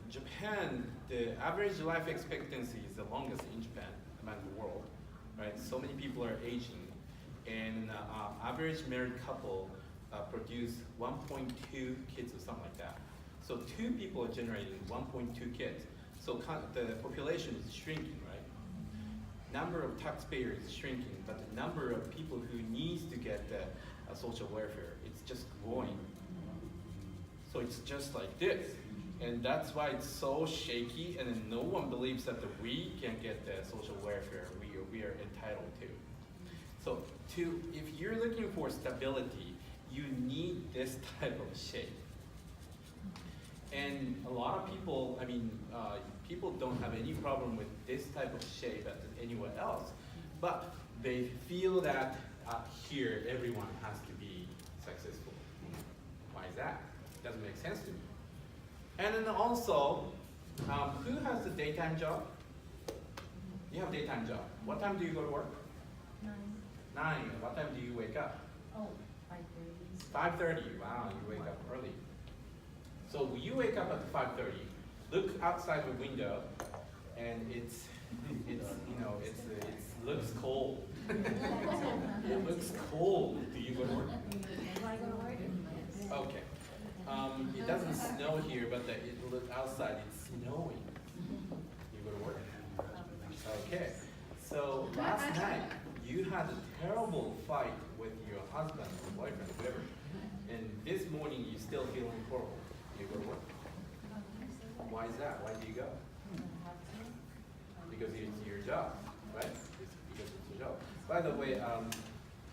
Japan, the average life expectancy is the longest in Japan among the world, right? So many people are aging, and average married couple produce 1.2 kids or something like that. So 2 people are generating 1.2 kids. So the population is shrinking, right? Number of taxpayers is shrinking, but the number of people who needs to get the social welfare, it's just growing. So it's just like this. And that's why it's so shaky, and then no one believes that we can get the social welfare we are entitled to. So if you're looking for stability, you need this type of shape. And a lot of people, people don't have any problem with this type of shape as anywhere else, but they feel that here everyone has to be successful. Why is that? Doesn't make sense to me. And then also, who has a daytime job? You have a daytime job. What time do you go to work? 9. 9. What time do you wake up? Oh, 5:30. 5:30. Wow, you wake up early. So you wake up at 5:30, look outside the window, and it's it's, you know, it looks cold. It looks cold. Do you go to work? Okay. It doesn't snow here, but it looks outside, it's snowing. You go to work? Okay. So last night, you had a terrible fight with your husband or boyfriend, whatever. And this morning, you're still feeling horrible. You go to work? Why is that? Why do you go? Because it's your job, right? It's because it's your job. By the way,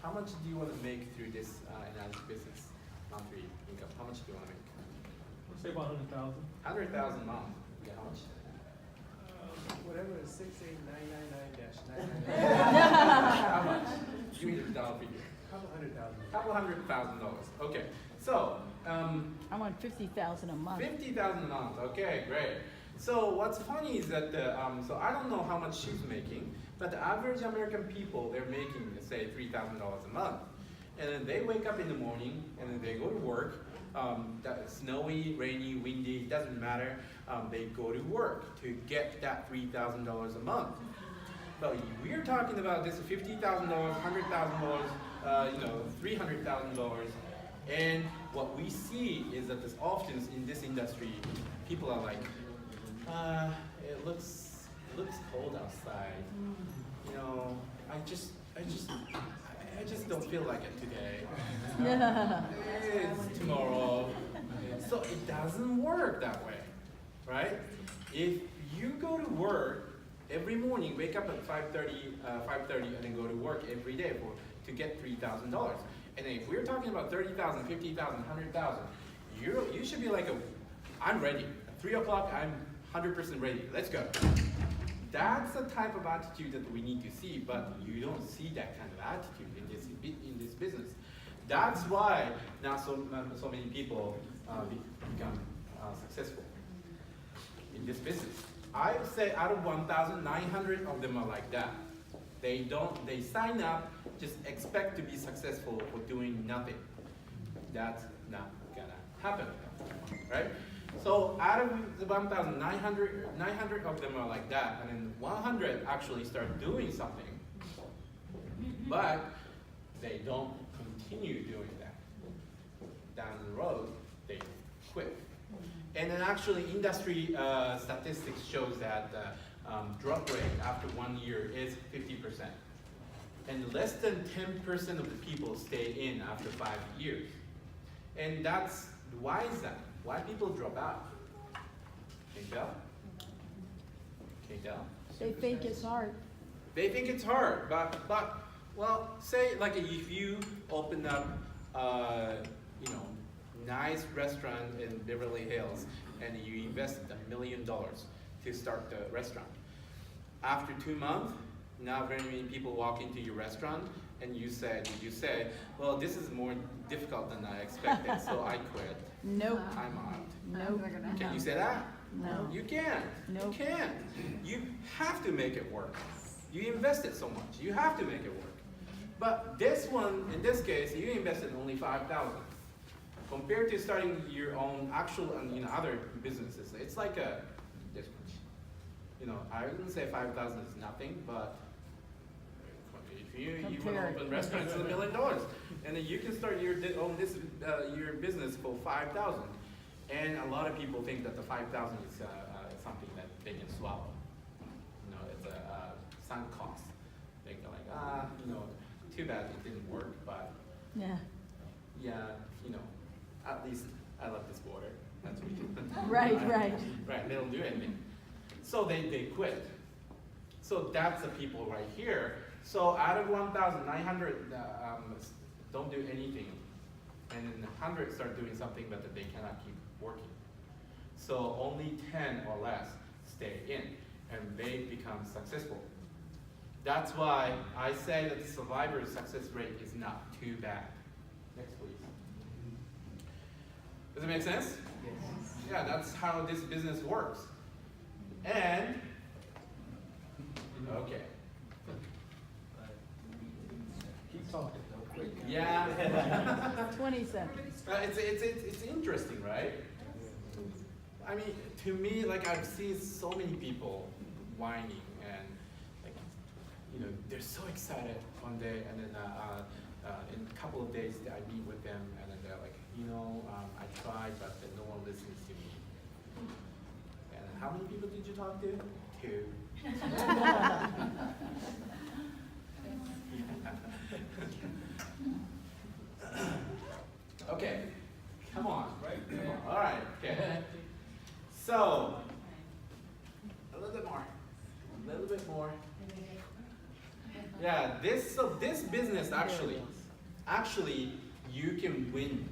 how much do you want to make through this ENAGIC business? Monthly income. How much do you want to make? Let's say about 100,000. 100,000 a month. Yeah, how much? Whatever is 68999-999. How much? Give me the dollar figure. Couple $100,000. $200,000. Okay. So, I want 50,000 a month. 50,000 a month. Okay, great. So what's funny is that so I don't know how much she's making, but the average American people, they're making, say, $3,000 a month. And then they wake up in the morning, and then they go to work. Snowy, rainy, windy, doesn't matter. They go to work to get that $3,000 a month. But we're talking about this $50,000, $100,000, you know, $300,000. And what we see is that this often in this industry, people are like, it looks cold outside. You know, I just don't feel like it today. It's tomorrow. So it doesn't work that way, right? If you go to work every morning, wake up at 5:30, and then go to work every day to get $3,000. And if we're talking about 30,000, 50,000, 100,000, you should be like, I'm ready. At 3 o'clock, I'm 100% ready. Let's go. That's the type of attitude that we need to see, but you don't see that kind of attitude in this business. That's why not so many people become successful in this business. I would say out of 1,900 of them are like that. They sign up, just expect to be successful for doing nothing. That's not gonna happen, right? So out of the 1,900, 900 of them are like that, and then 100 actually start doing something, but they don't continue doing that. Down the road, they quit. And then actually industry statistics shows that drop rate after 1 year is 50%. And less than 10% of the people stay in after 5 years. And why is that? Why people drop out? Can you tell? Can you tell? They think it's hard. They think it's hard, but well, say like if you open up, you know, nice restaurant in Beverly Hills and you invested $1 million to start the restaurant. After 2 months, not very many people walk into your restaurant, and you say, well, this is more difficult than I expected, so I quit. Nope. I'm out. Nope. Can you say that? No. You can't. Nope. You can't. You have to make it work. You invested so much. You have to make it work. But this one, in this case, you invested only $5,000. Compared to starting your own actual, other businesses, it's like this much. You know, I wouldn't say 5,000 is nothing, but if you want to open restaurants, it's $1 million, and then you can start your business for 5,000. And a lot of people think that the 5,000 is something that they can swallow. You know, it's a sunk cost. They go like, too bad it didn't work, but Yeah. At least I love this water. That's what we can. Right. Right, they don't do anything. So they quit. So that's the people right here. So out of 1,900 don't do anything. And then 100 start doing something, but that they cannot keep working. So only 10 or less stay in, and they become successful. That's why I say that the survivor success rate is not too bad. Next, please. Does it make sense? Yes. Yeah, that's how this business works. And, okay. Keep talking though, quick. Yeah. 20 seconds. It's interesting, right? I mean, to me, like I've seen so many people whining and they're so excited one day, and then in a couple of days I meet with them, and then they're like, I tried, but then no one listens to me. And how many people did you talk to? 2. Okay, come on. Right. Come on. All right. Okay. So a little bit more. A little bit more. Yeah. This business actually, you can win.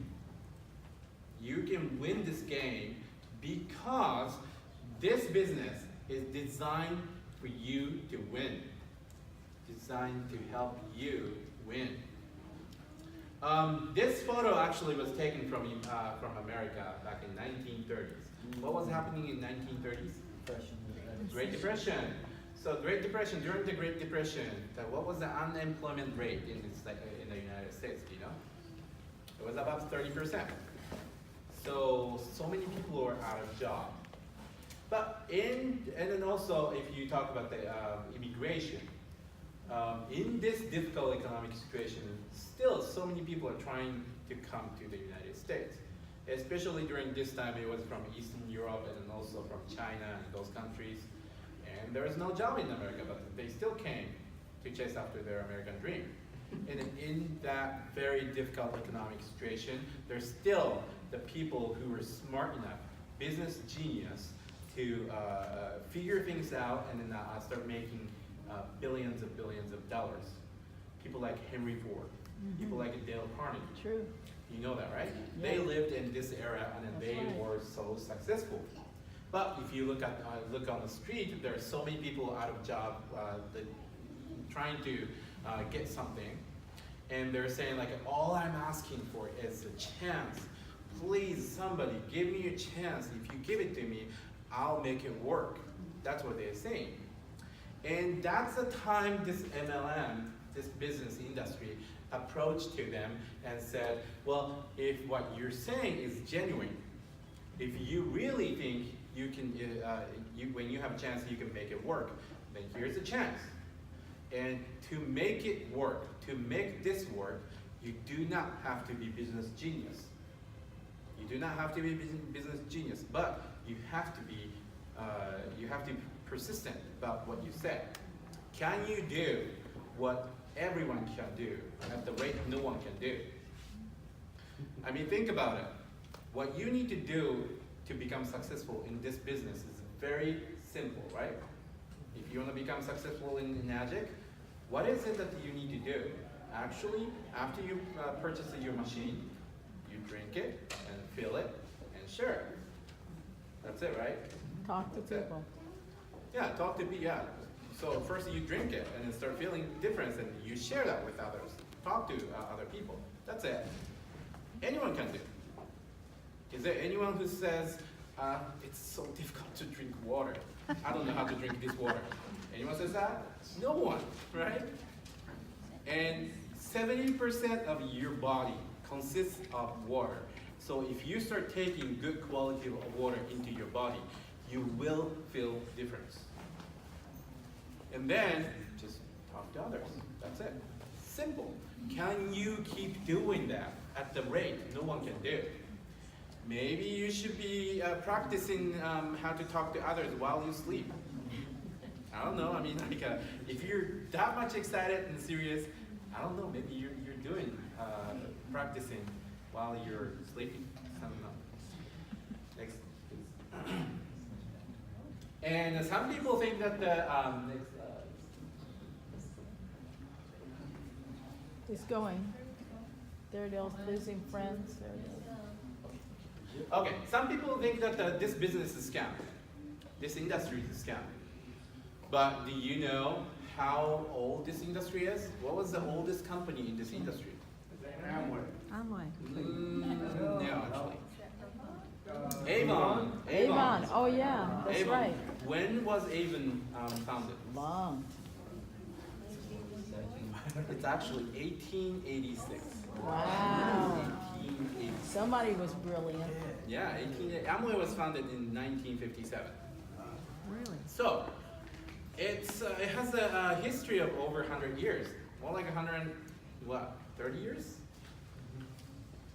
You can win this game because this business is designed for you to win. Designed to help you win. This photo actually was taken from America back in 1930s. What was happening in 1930s? Great Depression. So Great Depression, during the Great Depression, what was the unemployment rate in the United States, do you know? It was about 30%. So many people were out of job. But and then also if you talk about the immigration, in this difficult economic situation, still so many people are trying to come to the United States. Especially during this time, it was from Eastern Europe and then also from China and those countries. And there is no job in America, but they still came to chase after their American dream. And in that very difficult economic situation, there's still the people who were smart enough, business genius, to figure things out and then start making billions of dollars. People like Henry Ford, people like Dale Carnegie. True. You know that, right? Yeah. They lived in this era and then That's they right. were so successful. But if you look on the street, there are so many people out of job trying to get something. And they're saying like, all I'm asking for is a chance. Please, somebody, give me a chance. If you give it to me, I'll make it work. That's what they're saying. And that's the time this MLM, this business industry, approached to them and said, well, if what you're saying is genuine, if you really think you can, when you have a chance, you can make it work, then here's a chance. And to make it work, to make this work, you do not have to be business genius. You do not have to be business genius, but you have to be persistent about what you said. Can you do what everyone can do at the rate no one can do? I mean, think about it. What you need to do to become successful in this business is very simple, right? If you want to become successful in ENAGIC, what is it that you need to do? Actually, after you purchase your machine, you drink it and fill it and share it. That's it, right? Talk to That's it. people. Yeah, talk to people, yeah. So first you drink it and then start feeling the difference and you share that with others. Talk to other people. That's it. Anyone can do. Is there anyone who says, it's so difficult to drink water. I don't know how to drink this water. Anyone says that? No one, right? And 70% of your body consists of water. So if you start taking good quality of water into your body, you will feel difference. And then just talk to others. That's it. Simple. Can you keep doing that at the rate no one can do? Maybe you should be practicing how to talk to others while you sleep. I don't know. I mean, like, if you're that much excited and serious, I don't know. Maybe you're doing practicing while you're sleeping. I don't know. Next, please. And some people think that the next. It's going. There it is, losing friends. There it is. Okay, some people think that this business is a scam. This industry is a scam. But do you know how old this industry is? What was the oldest company in this industry? Amway. No, actually. Avon. Avon, oh yeah, that's Avon. right. When was Avon founded? Long. It's actually 1886. Wow. 1886. Somebody was brilliant. Yeah, Amway was founded in 1957. Really? So, It has a history of over 100 years, more like 30 years?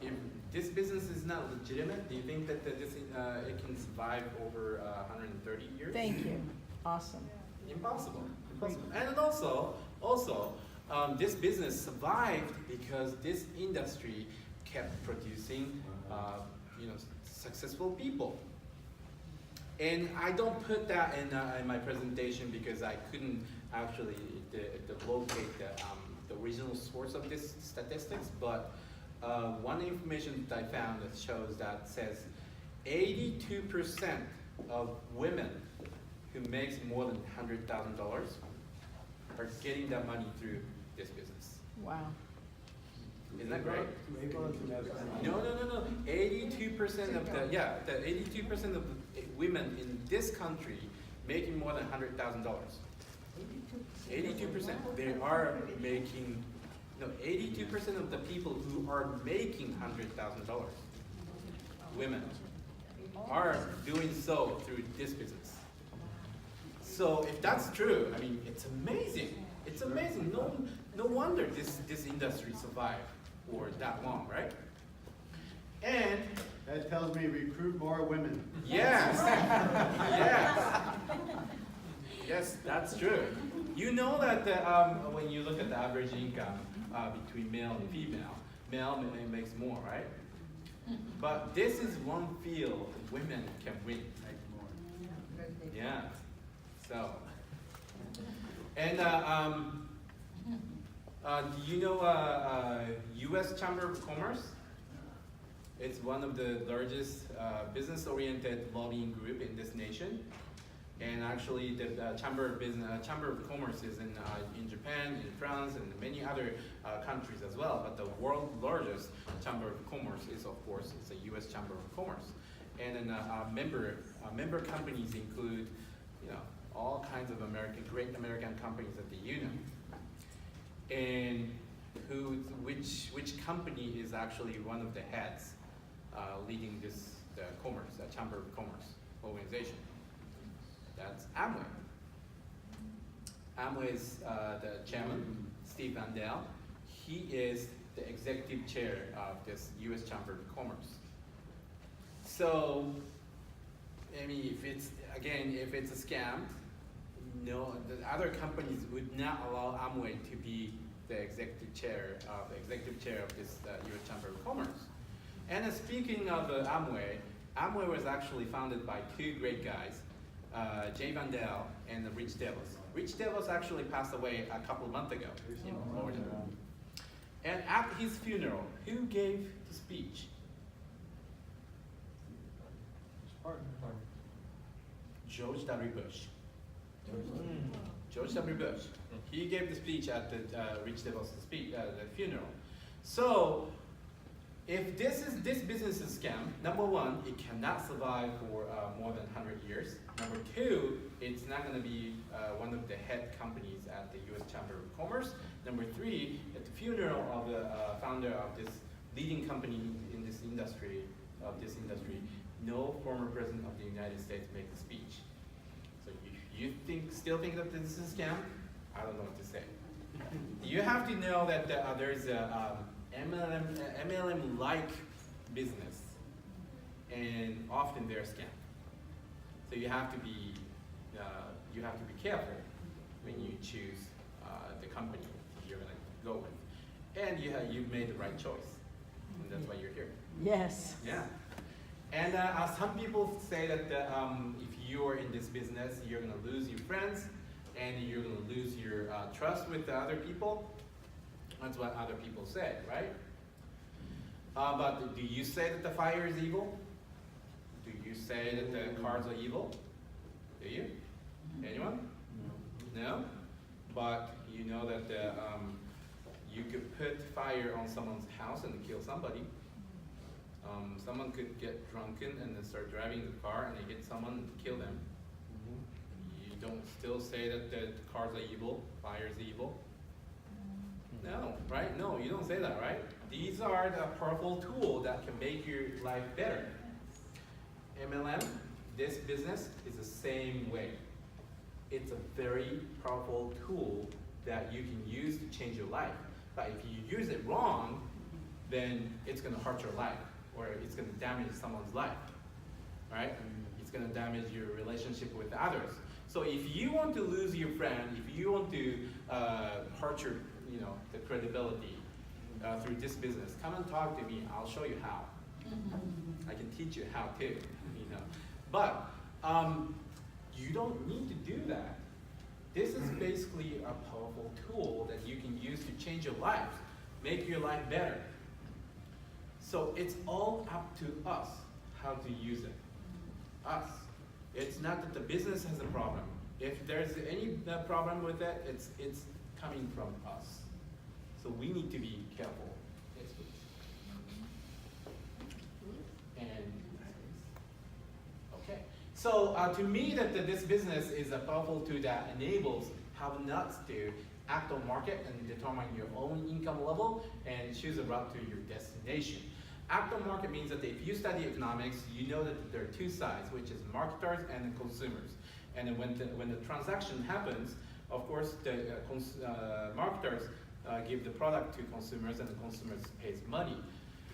If this business is not legitimate, do you think that it can survive over 130 years? Thank you. Awesome. Impossible. Impossible. And also, this business survived because this industry kept producing, successful people. And I don't put that in my presentation because I couldn't actually locate the original source of this statistics, but one information that I found that shows that says 82% of women who makes more than $100,000 are getting that money through this business. Wow. Isn't that great? No. No. 82% of the 82% of the women in this country making more than $100,000. 82%. They are making 82% of the people who are making $100,000. Women are doing so through this business. So if that's true, I mean, it's amazing. It's amazing. No wonder this industry survived for that long, right? And That tells me recruit more women. yes, yes, that's true. You know that when you look at the average income between male and female, male makes more, right? But this is one field women can win. Yeah. So, and do you know U.S. Chamber of Commerce? It's one of the largest business-oriented lobbying group in this nation. And actually, the Chamber of Commerce is in Japan, in France, and many other countries as well. But the world's largest Chamber of Commerce is, of course, it's a U.S. Chamber of Commerce. And then member companies include, all kinds of great American companies that you know. And which company is actually one of the heads leading the Chamber of Commerce organization? That's Amway. Amway is the chairman, Steve Van Dell. He is the executive chair of this U.S. Chamber of Commerce. So, I mean, if it's a scam, no, the other companies would not allow Amway to be the executive chair of this U.S. Chamber of Commerce. And speaking of Amway was actually founded by two great guys, Jay Van Dell and Rich Devos. Rich Devos actually passed away a couple of months ago in Florida. And at his funeral, who gave the speech? George W. Bush. George W. Bush. He gave the speech at the Rich Devos' the funeral. So, if this business is a scam, number one, it cannot survive for more than 100 years. Number two, it's not going to be one of the head companies at the U.S. Chamber of Commerce. Number three, at the funeral of the founder of this leading company in this industry, no former president of the United States made the speech. So you still think that this is a scam? I don't know what to say. You have to know that there is a MLM-like business, and often they're scam. So you have to be careful when you choose the company you're going to go with, and you've made the right choice, and that's why you're here. Yes. Yeah. And some people say that if you're in this business, you're going to lose your friends, and you're going to lose your trust with the other people. That's what other people say, right? But do you say that the fire is evil? Do you say that the cars are evil? Do you? Anyone? No? But you know that you could put fire on someone's house and kill somebody. Someone could get drunken and then start driving the car and they hit someone and kill them. You don't still say that the cars are evil, fire is evil? No, right? No, you don't say that, right? These are the powerful tools that can make your life better. MLM, this business is the same way. it's a very powerful tool that you can use to change your life. But if you use it wrong, then it's gonna hurt your life, or it's gonna damage someone's life, right? It's gonna damage your relationship with others. So if you want to lose your friend, if you want to hurt your, the credibility through this business, come and talk to me. I'll show you how. I can teach you how too, But you don't need to do that. This is basically a powerful tool that you can use to change your life, make your life better. So it's all up to us how to use it. Us. It's not that the business has a problem. If there's any problem with it, it's coming from us. So we need to be careful. Yes, please. And okay. So to me, this business is a powerful tool that enables have-nots to act on market and determine your own income level and choose a route to your destination. Act on market means that if you study economics, you know that there are two sides, which is marketers and consumers. And when the transaction happens, of course, the marketers give the product to consumers, and the consumers pays money.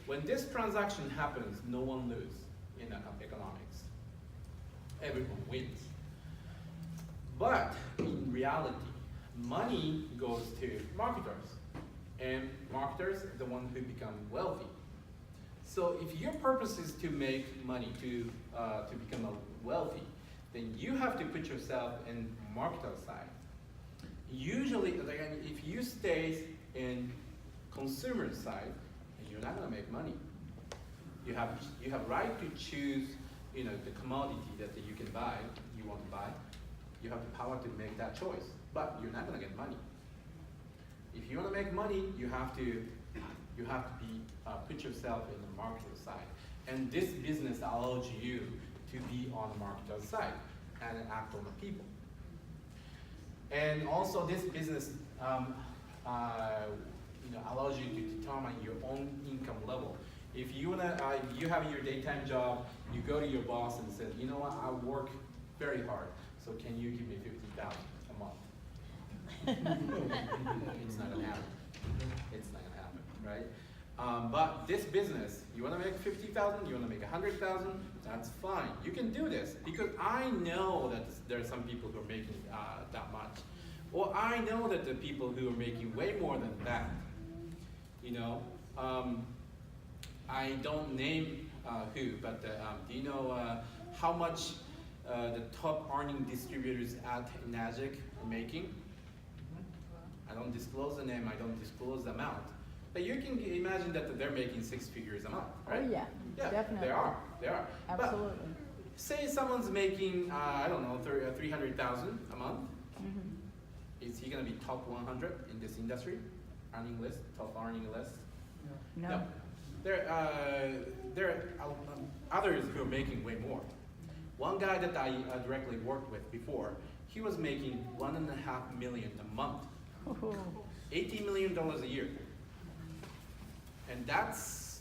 When this transaction happens, no one loses in economics. Everyone wins. But in reality, money goes to marketers, and marketers are the ones who become wealthy. So if your purpose is to make money, to become wealthy, then you have to put yourself in marketer side. Usually, again, if you stay in consumer side, you're not going to make money. You have right to choose, the commodity that you can buy, you want to buy. You have the power to make that choice, but you're not going to get money. If you want to make money, you have to put yourself in the marketer side. And this business allows you to be on the marketer side and act on the people. And also this business allows you to determine your own income level. If you have your daytime job, you go to your boss and say, you know what, I work very hard, so can you give me $50,000 a month? It's not gonna happen. It's not gonna happen, right? But this business, you want to make 50,000, you want to make 100,000, that's fine. You can do this because I know that there are some people who are making that much. Or I know that the people who are making way more than that. I don't name who, but do you know how much the top earning distributors at ENAGIC are making? I don't disclose the name, I don't disclose the amount. But you can imagine that they're making 6 figures a month, right? Oh, yeah, definitely. They are. Absolutely. But say someone's making, I don't know, 300,000 a month. Is he going to be top 100 in this industry? Earning list, top earning list? No. There are others who are making way more. One guy that I directly worked with before, he was making $1.5 million a month. $80 million a year. And that's,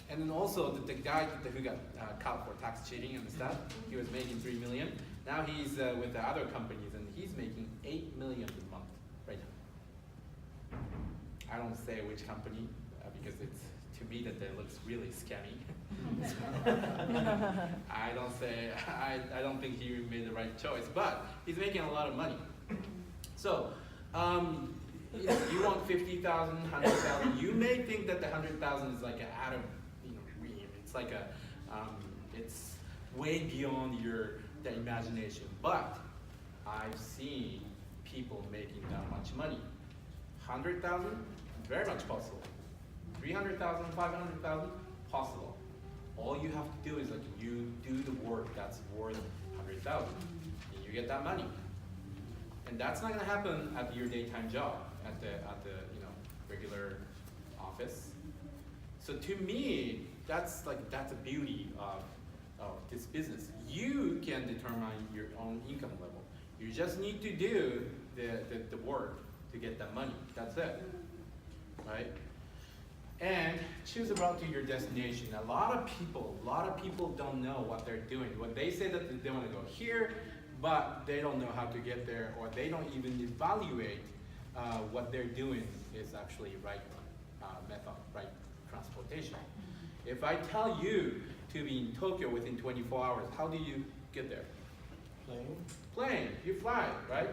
and then also the guy who got caught for tax cheating and stuff, he was making $3 million. Now he's with the other companies and he's making $8 million a month right now. I don't say which company because it's, to me, that looks really scammy. I don't think he made the right choice, but he's making a lot of money. So, you want 50,000, 100,000. You may think that the 100,000 is like an out of dream. It's like it's way beyond the imagination. But I've seen people making that much money. 100,000, very much possible. 300,000, 500,000, possible. All you have to do is you do the work that's worth 100,000, and you get that money. And that's not going to happen at your daytime job, at the regular office. So to me, that's the beauty of this business. You can determine your own income level. You just need to do the work to get that money. That's it, right? And choose a route to your destination. A lot of people don't know what they're doing. When they say that they want to go here, but they don't know how to get there, or they don't even evaluate what they're doing is actually right method, right transportation. If I tell you to be in Tokyo within 24 hours, how do you get there? Plane, you fly, right?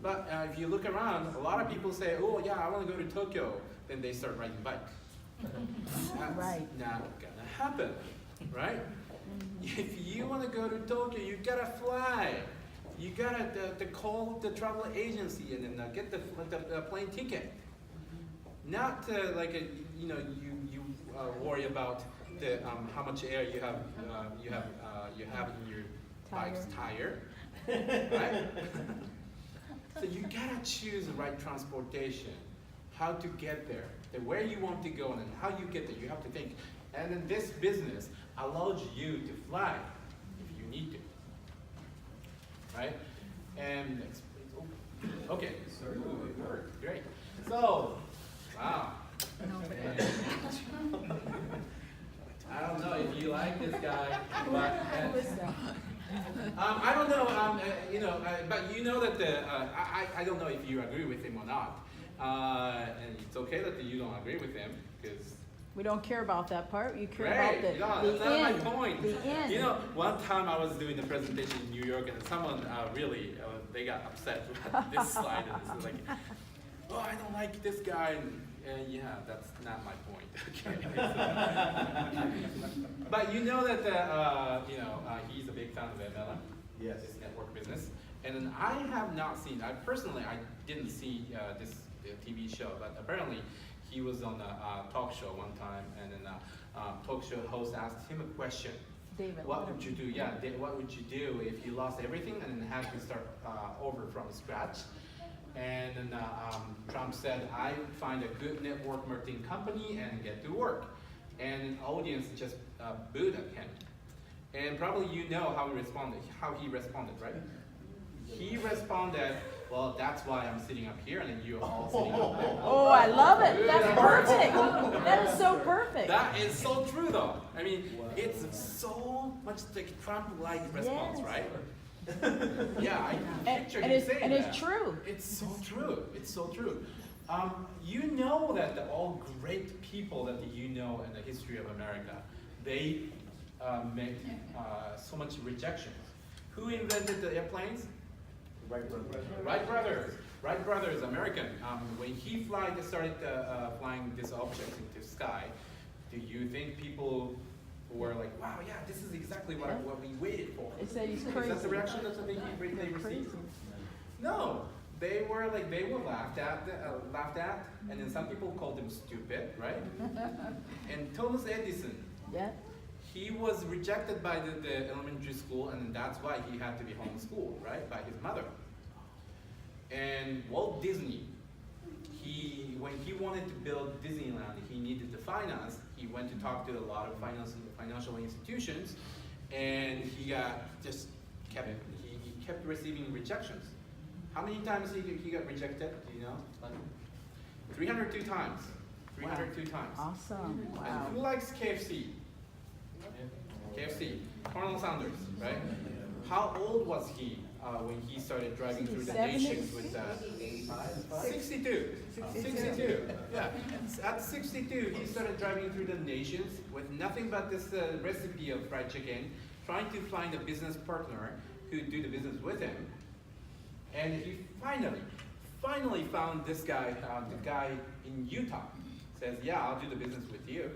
But if you look around, a lot of people say, oh yeah, I want to go to Tokyo. Then they start riding bike. That's Right. not gonna happen, right? If you want to go to Tokyo, you gotta fly. You gotta call the travel agency and then get the plane ticket. Not you worry about the how much air you have in your bike's tire, right? So you gotta choose the right transportation, how to get there, where you want to go, and how you get there. You have to think. And then this business allows you to fly if you need to, right? And okay, so it worked, great. So, wow. I don't know if you like this guy, but I don't know. But you know that I don't know if you agree with him or not, and it's okay that you don't agree with him because. We don't care about that part. You care Great. about No, the that's not end. my point. The end. You know, one time I was doing a presentation in New York, and someone really they got upset with this slide, and it's like, oh, I don't like this guy, and yeah, that's not my point. Okay. But you know that he's a big fan of MLM. Yes. This network business, and then I have not seen. I didn't see this TV show, but apparently. He was on a talk show one time, and then talk show host asked him a question. David, what would you do? Yeah, what would you do if you lost everything and then had to start over from scratch? And then Trump said, I find a good network marketing company and get to work. And an audience just booed at him. And probably you know how he responded, right? He responded, well, that's why I'm sitting up here and then you're all sitting up there. Oh, I love it. That's perfect. That is so perfect. That is so true though. I mean, it's so much like Trump-like response, Yes. right? Yeah, I can picture him saying and that. it's true. It's so true. It's so true. You know that all great people that you know in the history of America, they make so much rejections. Who invented the airplanes? Wright brothers, American. When he started flying this object into the sky, do you think people were like, wow, yeah, this is exactly what we waited for? They said he's crazy. Is that the reaction that they received? No, they were laughed at, and then some people called them stupid, right? And Thomas Edison, Yeah. he was rejected by the elementary school, and that's why he had to be homeschooled, right, by his mother. And Walt Disney, when he wanted to build Disneyland, he needed the finance. He went to talk to a lot of financial institutions, and he kept receiving rejections. How many times he got rejected? Do you know? 302 times. 302 times. Awesome. Wow. And who likes KFC? KFC, Colonel Sanders, right? How old was he when he started driving through the 70? nations with 62. 62, yeah. At 62, he started driving through the nations with nothing but this recipe of fried chicken, trying to find a business partner who would do the business with him. And he finally found this guy, the guy in Utah. Says, yeah, I'll do the business with you.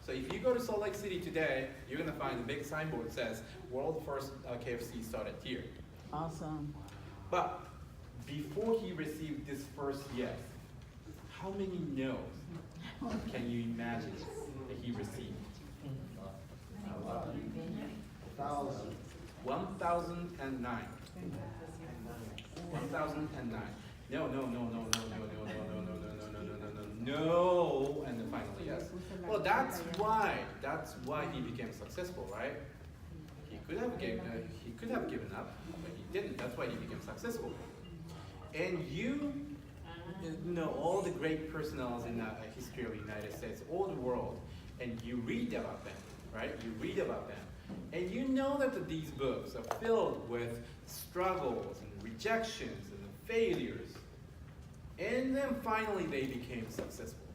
So if you go to Salt Lake City today, you're gonna find a big signboard that says, world first KFC started here. Awesome. But before he received this first yes, how many no's can you imagine that he received? 1,009. 1,009. No, and then finally yes. Well, that's why he became successful, right? He could have given up, but he didn't. That's why he became successful. And you know all the great personalities in the history of the United States, all the world, and you read about them, right? You read about them. And you know that these books are filled with struggles and rejections and failures. And then finally they became successful.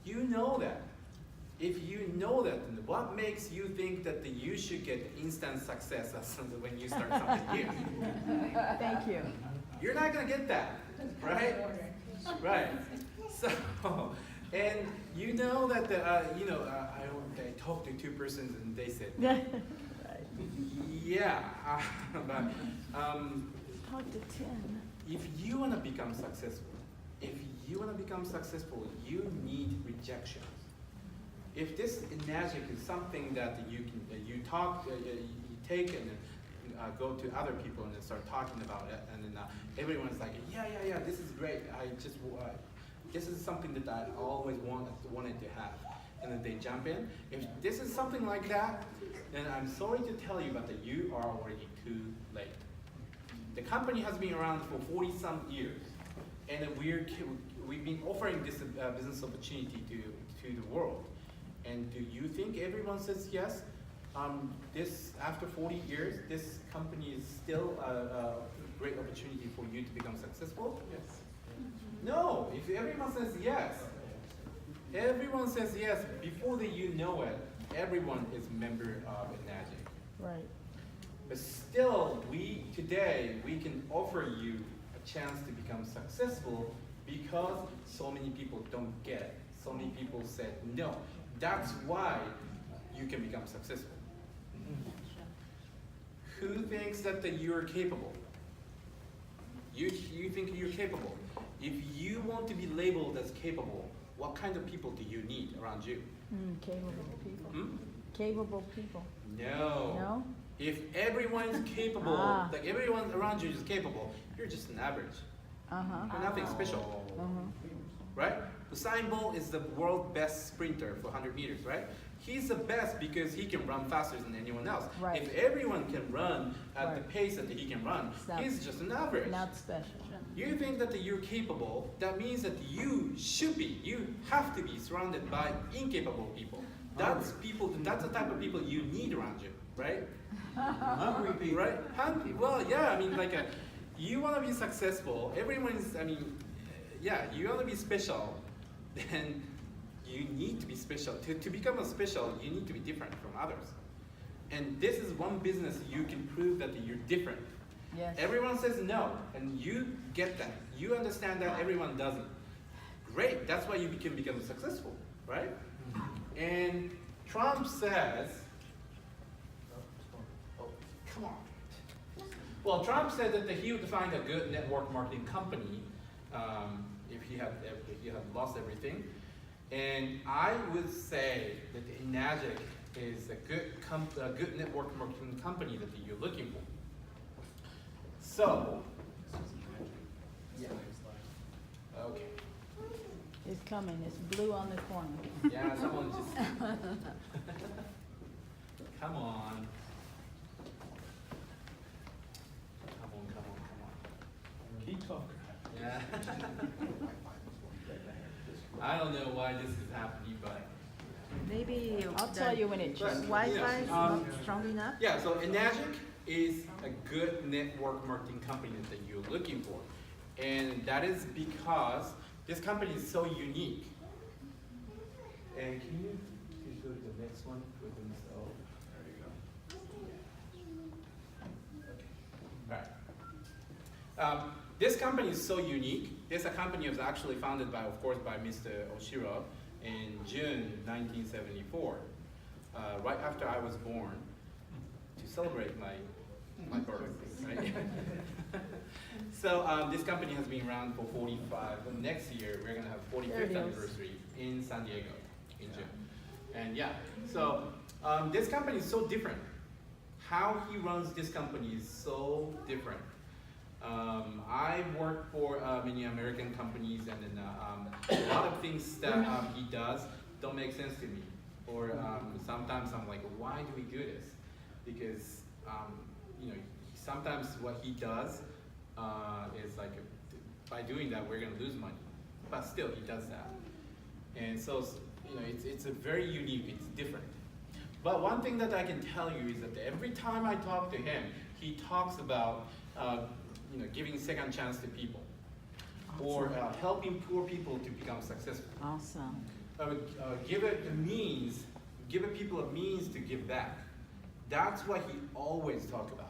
You know that. If you know that, then what makes you think that you should get instant success when you start something new? Thank you. You're not gonna get that, right? Right. So, and you know that I talked to two persons and they said, yeah, but Talk to 10. if you wanna become successful, you need rejections. If this ENAGIC is something that you take and go to other people and then start talking about it, and then everyone's like, yeah, this is great. This is something that I always wanted to have, and then they jump in. If this is something like that, then I'm sorry to tell you, but that you are already too late. The company has been around for 40-some years, and we've been offering this business opportunity to the world. And do you think everyone says yes? After 40 years, this company is still a great opportunity for you to become successful? Yes. No, if everyone says yes, before you know it, everyone is a member of ENAGIC. Right. But still, today, we can offer you a chance to become successful because so many people don't get it. So many people said no. That's why you can become successful. Who thinks that you're capable? You think you're capable. If you want to be labeled as capable, what kind of people do you need around you? Capable people. Hmm? Capable people. No. No? If everyone's capable, like everyone around you is capable, you're just an average. You're nothing special. Right? Usain Bolt is the world's best sprinter for 100 meters, right? He's the best because he can run faster than anyone else. Right. If everyone can run at the pace that he can run, he's just an average. Not special. You think that you're capable, that means that you have to be surrounded by incapable people. That's the type of people you need around you, right? Hungry people. Right? Well, yeah, I mean, you want to be successful, you want to be special, then you need to be special. To become a special, you need to be different from others. And this is one business you can prove that you're different. Yes. Everyone says no, and you get that. You understand that everyone doesn't. Great, that's why you can become successful, right? And Trump says, oh, come on. Well, Trump said that he would find a good network marketing company if he had lost everything. And I would say that ENAGIC is a good network marketing company that you're looking for. So, yeah. Okay. It's coming. It's blue on the corner. Yeah, someone just. Come on. Come on. Keep talking. Yeah. I don't know why this is happening, but. Maybe I'll tell you when it changes. Wi-Fi is not strong enough. Yeah, so ENAGIC is a good network marketing company that you're looking for. And that is because this company is so unique. And can you please go to the next one with the Mr. O? There you go. Okay. All right. This company is so unique. This company was actually founded by, of course, by Mr. Oshiro in June 1974, right after I was born, to celebrate my birth, right? So this company has been around for 45. Next year we're gonna have 45th anniversary in San Diego in June. And yeah, so this company is so different. How he runs this company is so different. I work for many American companies, and then a lot of things that he does don't make sense to me. Or sometimes I'm like, why do we do this? Because sometimes what he does is like, by doing that, we're gonna lose money. But still, he does that. And so, it's a very unique, it's different. But one thing that I can tell you is that every time I talk to him, he talks about giving second chance to people, or helping poor people to become successful. Awesome. Giving people a means to give back. That's what he always talk about.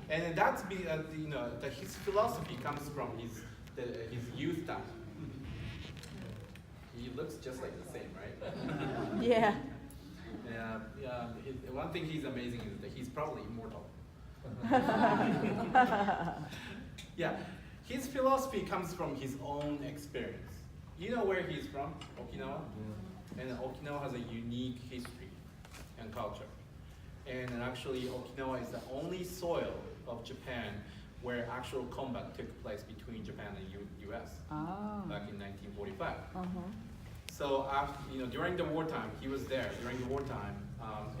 And that's his philosophy comes from his youth time. He looks just like the same, right? Yeah. One thing he's amazing is that he's probably immortal. Yeah, his philosophy comes from his own experience. You know where he's from? Okinawa? And Okinawa has a unique history and culture. And actually, Okinawa is the only soil of Japan where actual combat took place between Japan and US back in 1945. So after, during the wartime, he was there. During the wartime,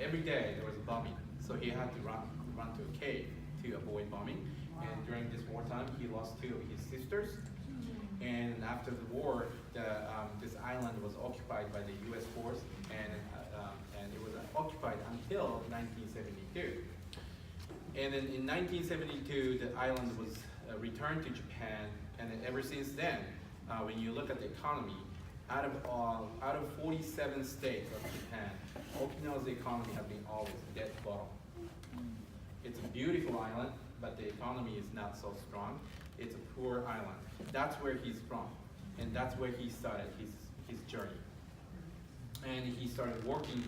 every day there was a bombing. So he had to run to a cave to avoid bombing. And during this wartime, he lost 2 of his sisters. And after the war, this island was occupied by the U.S. force, and it was occupied until 1972. And then in 1972, the island was returned to Japan, and then ever since then, when you look at the economy, out of 47 states of Japan, Okinawa's economy has been always dead bottom. It's a beautiful island, but the economy is not so strong. It's a poor island. That's where he's from, and that's where he started his journey. And he started working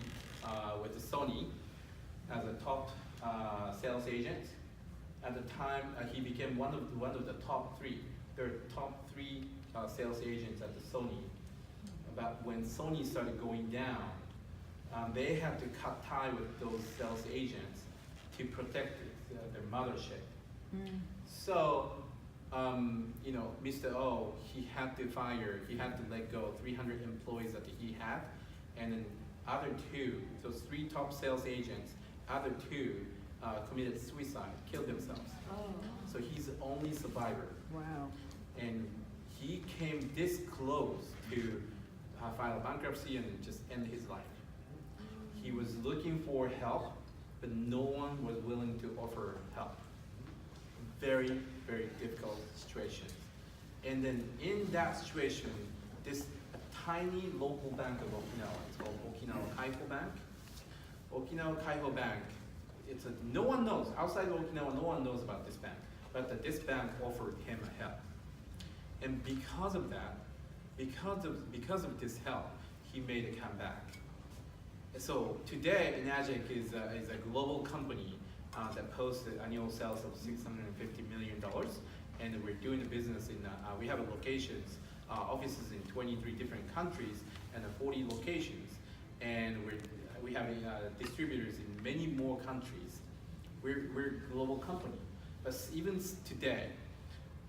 with Sony as a top sales agent. At the time, he became one of the top 3. There are top 3 sales agents at the Sony. But when Sony started going down, they had to cut tie with those sales agents to protect their mothership. So, Mr. O, he had to let go 300 employees that he had, and then other 2, those 3 top sales agents, other 2 committed suicide, killed themselves. So he's the only survivor. Wow. And he came this close to file a bankruptcy and just end his life. He was looking for help, but no one was willing to offer help. Very, very difficult situation. And then in that situation, this tiny local bank of Okinawa, it's called Okinawa Kaiho Bank. Okinawa Kaiho Bank, no one knows, outside of Okinawa, no one knows about this bank. But this bank offered him a help. And because of that, because of this help, he made a comeback. So today, ENAGIC is a global company that posts annual sales of $650 million, and we're doing the business in. We have locations, offices in 23 different countries and 40 locations, and we have distributors in many more countries. We're a global company, but even today,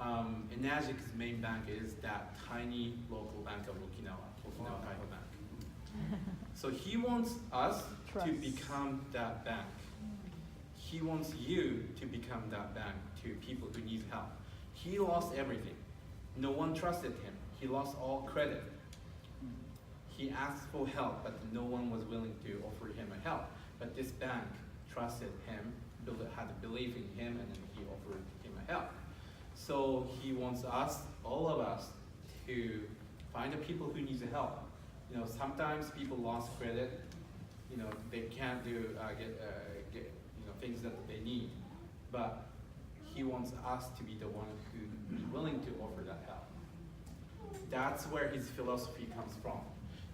ENAGIC's main bank is that tiny local bank of Okinawa Kaiho Bank. So he wants us to become that bank. He wants you to become that bank to people who need help. He lost everything. No one trusted him. He lost all credit. He asked for help, but no one was willing to offer him a help. But this bank trusted him, had a belief in him, and then he offered him a help. So he wants us, all of us, to find the people who need help. Sometimes people lost credit. They can't get things that they need. But he wants us to be the one who is willing to offer that help. That's where his philosophy comes from.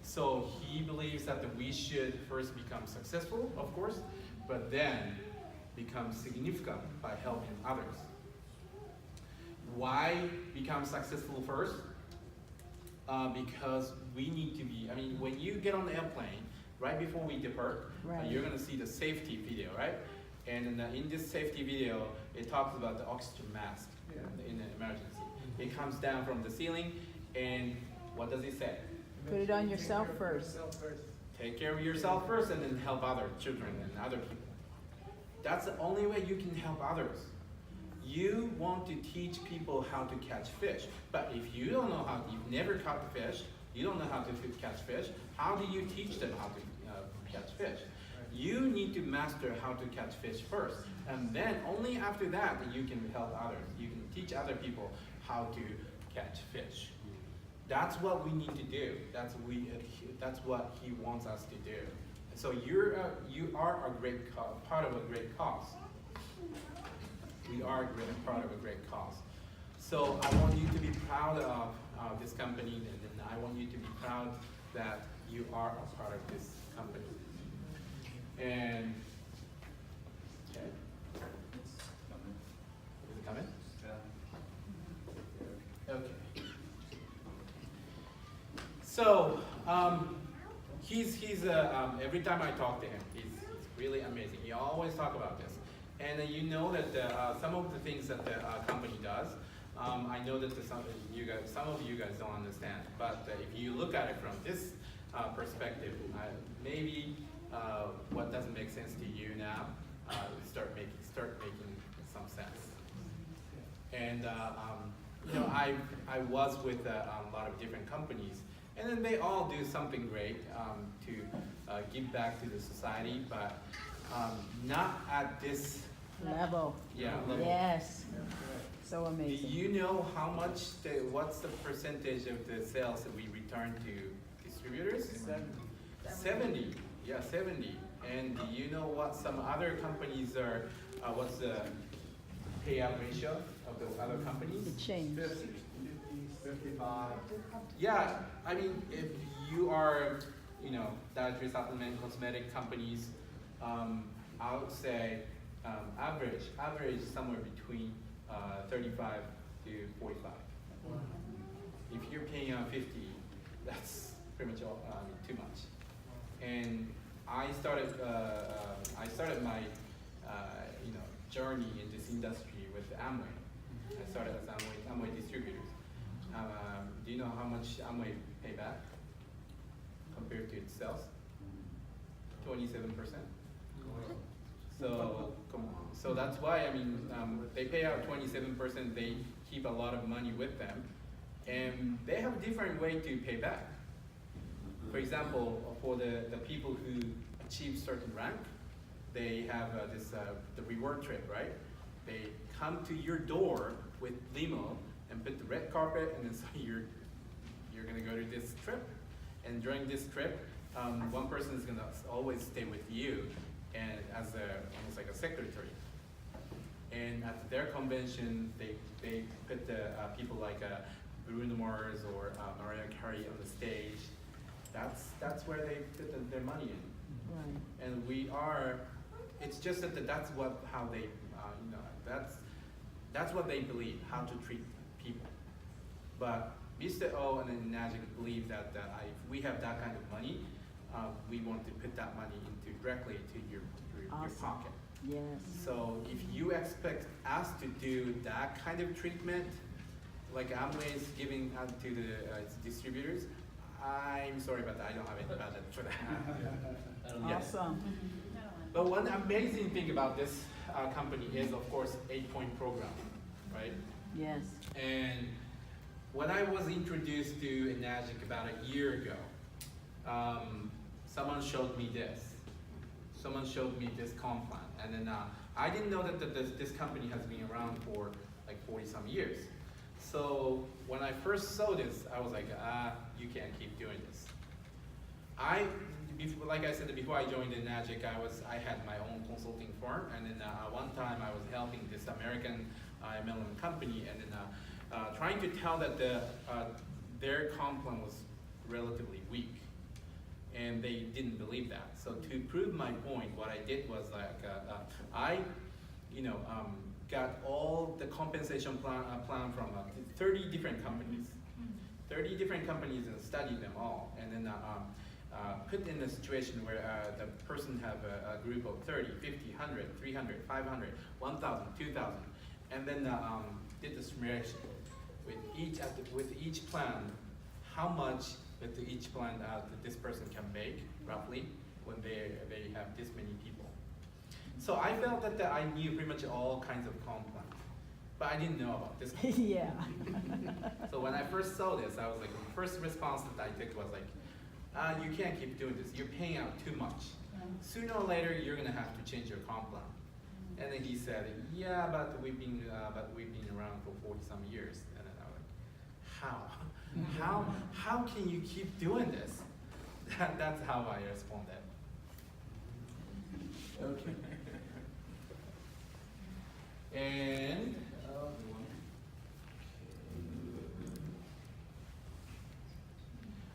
So he believes that we should first become successful, of course, but then become significant by helping others. Why become successful first? Because we need to be, when you get on the airplane, right before we depart, you're gonna see the safety video, right? And in this safety video, it talks about the oxygen mask in an emergency. It comes down from the ceiling, and what does it say? Put it on yourself first. Take care of yourself first, and then help other children and other people. That's the only way you can help others. You want to teach people how to catch fish, but if you don't know you've never caught the fish, you don't know how to catch fish, how do you teach them how to catch fish. You need to master how to catch fish first, and then only after that you can help others. You can teach other people how to catch fish. That's what we need to do. That's what he wants us to do. So you are a great part of a great cause. We are a great part of a great cause. So I want you to be proud of this company, and then I want you to be proud that you are a part of this company. And okay, is it coming? Okay. So he's every time I talk to him, he's really amazing. He always talk about this, and you know that some of the things that the company does, I know that some of you guys don't understand. But if you look at it from this perspective, maybe what doesn't make sense to you now start making some sense. And you know, I was with a lot of different companies, and then they all do something great to give back to the society, but not at this Level. level. Yes. So Do amazing. you know how much? What's the percentage of the sales that we return to distributors? 70. Yeah, 70. And do you know what some other companies are? What's the payout ratio of the other companies? It changed. 55. Yeah, I mean, if you are, you know, dietary supplement, cosmetic companies, I would say average somewhere between 35 to 45. If you're paying out 50, that's pretty much all, too much. And I started my you know, journey in this industry with Amway. I started as Amway distributors. Do you know how much Amway pay back compared to its sales? 27%. So that's why, I mean, they pay out 27%, they keep a lot of money with them, and they have a different way to pay back. For example, for the people who achieve certain rank, they have the reward trip, right? They come to your door with limo and put the red carpet, and then so you're gonna go to this trip. And during this trip, one person is gonna always stay with you, and as almost like a secretary. And at their convention, they put the people like Bruno Mars or Mariah Carey on the stage. That's where they put their money in. Right. And we are. It's just that that's how they you know, that's what they believe, how to treat people. But Mr. O and then ENAGIC believe that if we have that kind of money, we want to put that money into directly to your Awesome. pocket. Yes. So if you expect us to do that kind of treatment, like Amway is giving out to its distributors, I'm sorry, but I don't have any budget for that. Yes. Awesome. But one amazing thing about this company is, of course, 8-point program, right? Yes. And when I was introduced to ENAGIC about a year ago, someone showed me this. Someone showed me this comp plan, and then I didn't know that this company has been around for like 40 some years. So when I first saw this, I was like, you can't keep doing this. Like I said, before I joined ENAGIC, I had my own consulting firm, and then one time I was helping this American MLM company, and then trying to tell that their comp plan was relatively weak, and they didn't believe that. So to prove my point, what I did was like I, got all the compensation plan from 30 different companies, 30 different companies, and studied them all, and then put in a situation where the person have a group of 30, 50, 100, 300, 500, 1,000, 2,000, and then did the simulation with each plan, how much with each plan that this person can make roughly when they have this many people. So I felt that I knew pretty much all kinds of comp plans, but I didn't know about this one. Yeah. So when I first saw this, I was like, the first response that I took was like, you can't keep doing this. You're paying out too much. sooner or later you're gonna have to change your comp plan. And then he said, yeah, but we've been around for 40 some years. And then I was like, how can you keep doing this? That's how I responded. Okay. And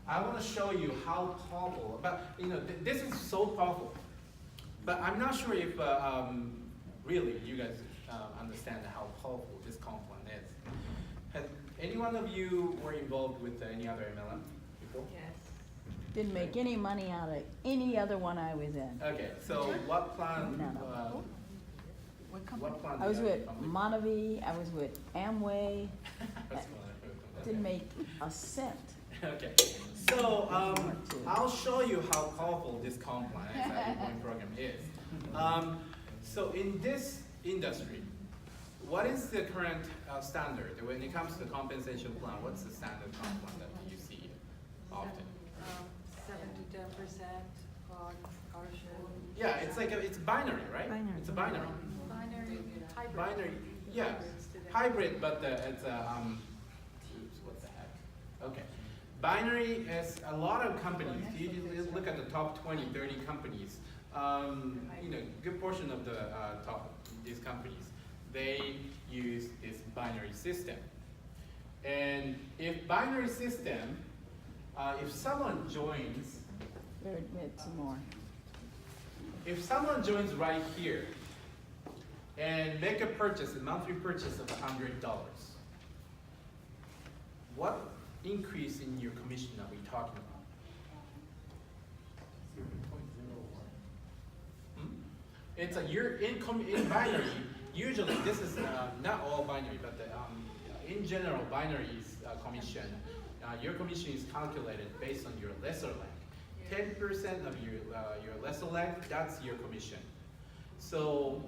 I want to show you how powerful, but this is so powerful. But I'm not sure if really you guys understand how powerful this comp plan is. Has any one of you were involved with any other MLM before? Yes. Didn't make any money out of any other one I was in. Okay, so what plan? No. What plan? I was did with come with? Monavie, I was with Amway, That's fine. didn't make a cent. Okay, so I'll show you how powerful this comp plan and point program is. So in this industry, what is the current standard when it comes to compensation plan? What's the standard comp plan that you see often? 7 to 10% on partial. Yeah, it's like it's binary, right? Binary. It's a binary. Binary, hybrid. Binary, yeah, hybrid, but it's oops, what the heck? Okay, binary is a lot of companies. You look at the top 20, 30 companies. Good portion of the these companies, they use this binary system. And if binary system, if someone joins, Better admit some more. if someone joins right here and make a purchase, a monthly purchase of $100, what increase in your commission are we talking about? 0.01. It's in binary. Usually, this is not all binary, but in general, binary is commission. Your commission is calculated based on your lesser leg. 10% of your lesser leg, that's your commission. So,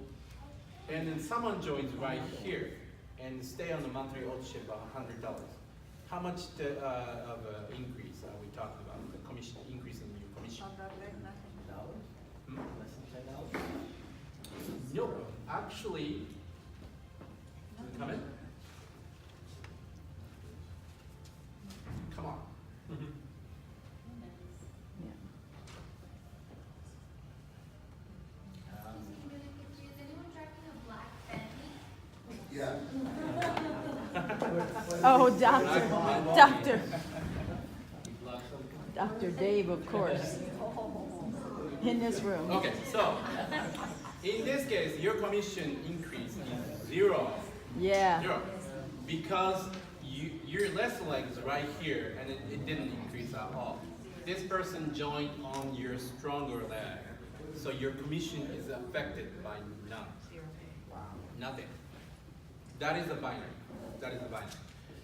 and then someone joins right here and stay on the monthly ownership of $100. How much of an increase are we talking about? The commission increase in your commission? On that leg, nothing. Less than $10? No, actually, come in. Come on. Yeah. Is anyone driving a black Bentley? Yeah. Oh, Dr. Dave, of course, in this room. Okay, so in this case, your commission increase is 0. Yeah. 0. Because your lesser leg is right here and it didn't increase at all. This person joined on your stronger leg. So your commission is affected by none. Nothing. That is a binary. That is a binary.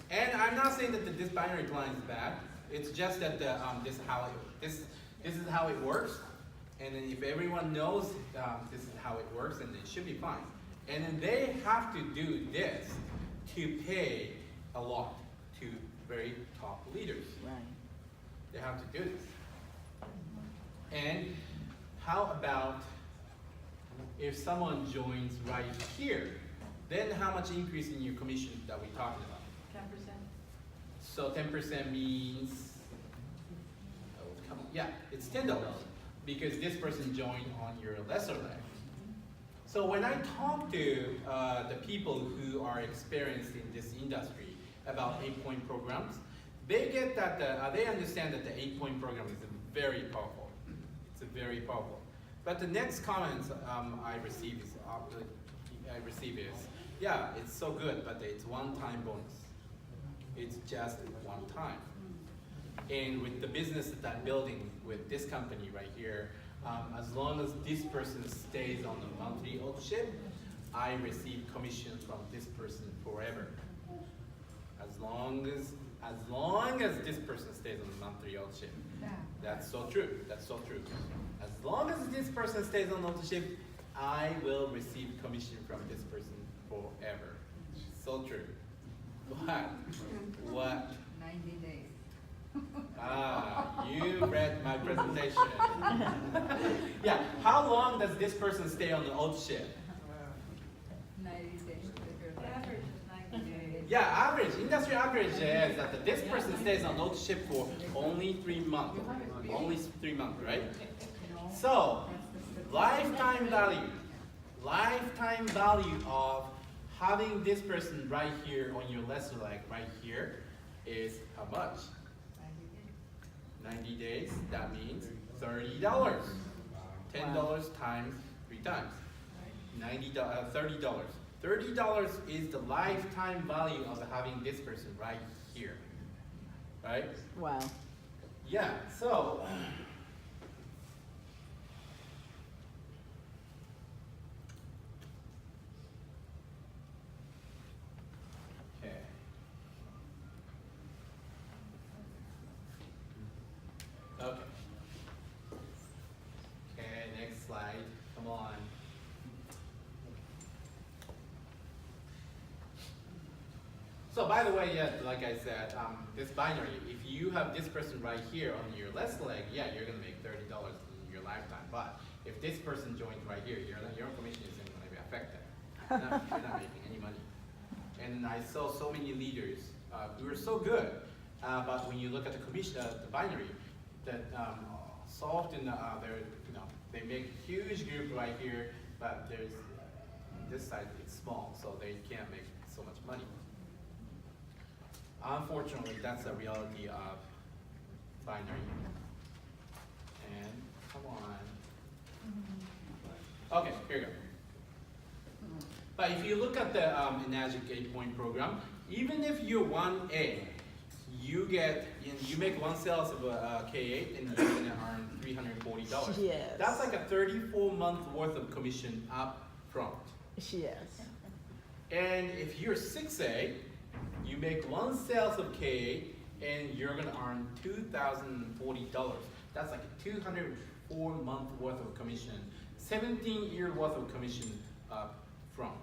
And I'm not saying that this binary plan is bad. It's just that this is how it works. And then if everyone knows this is how it works, then it should be fine. And then they have to do this to pay a lot to very top leaders. Right. They have to do this. And how about if someone joins right here, then how much increase in your commission that we're talking about? 10%. So 10% means, oh, come on, yeah, it's $10 because this person joined on your lesser leg. So when I talk to the people who are experienced in this industry about 8-point programs, they get that they understand that the 8-point program is very powerful. It's very powerful. But the next comments I receive is, yeah, it's so good, but it's one-time bonus. It's just one time. And with the business that I'm building with this company right here, as long as this person stays on the monthly ownership, I receive commission from this person forever. As long as this person stays on the monthly ownership. That's so true. That's so true. As long as this person stays on ownership, I will receive commission from this person forever. So true. What? 90 days. Ah, you read my presentation. Yeah, how long does this person stay on the old shift? 90 days. The average is 90 days. Yeah, average, industry average is that this person stays on old shift for only 3 months. Only 3 months, right? So, lifetime value of having this person right here on your lesser leg right here is how much? 90 days, that means $30. $10 times 3 times. $30. $30 is the lifetime value of having this person right here. Right? Wow. Yeah, so okay. Okay. Okay, next slide. Come on. So by the way, yeah, like I said, this binary, if you have this person right here on your left leg, yeah, you're gonna make $30 in your lifetime. But if this person joins right here, your commission isn't gonna be affected. You're not making any money. And I saw so many leaders who were so good, but when you look at the commission, the binary, that so often they make a huge group right here, but there's this side it's small, so they can't make so much money. Unfortunately, that's the reality of binary. And come on. Okay, here we go. But if you look at the ENAGIC 8-point program, even if you're 1A, you make 1 sales of K8 and you're gonna earn $340. Yes. That's like a 34-month worth of commission up front. Yes. And if you're 6A, you make 1 sales of K8 and you're gonna earn $2,040. That's like a 204-month worth of commission, 17-year worth of commission up front.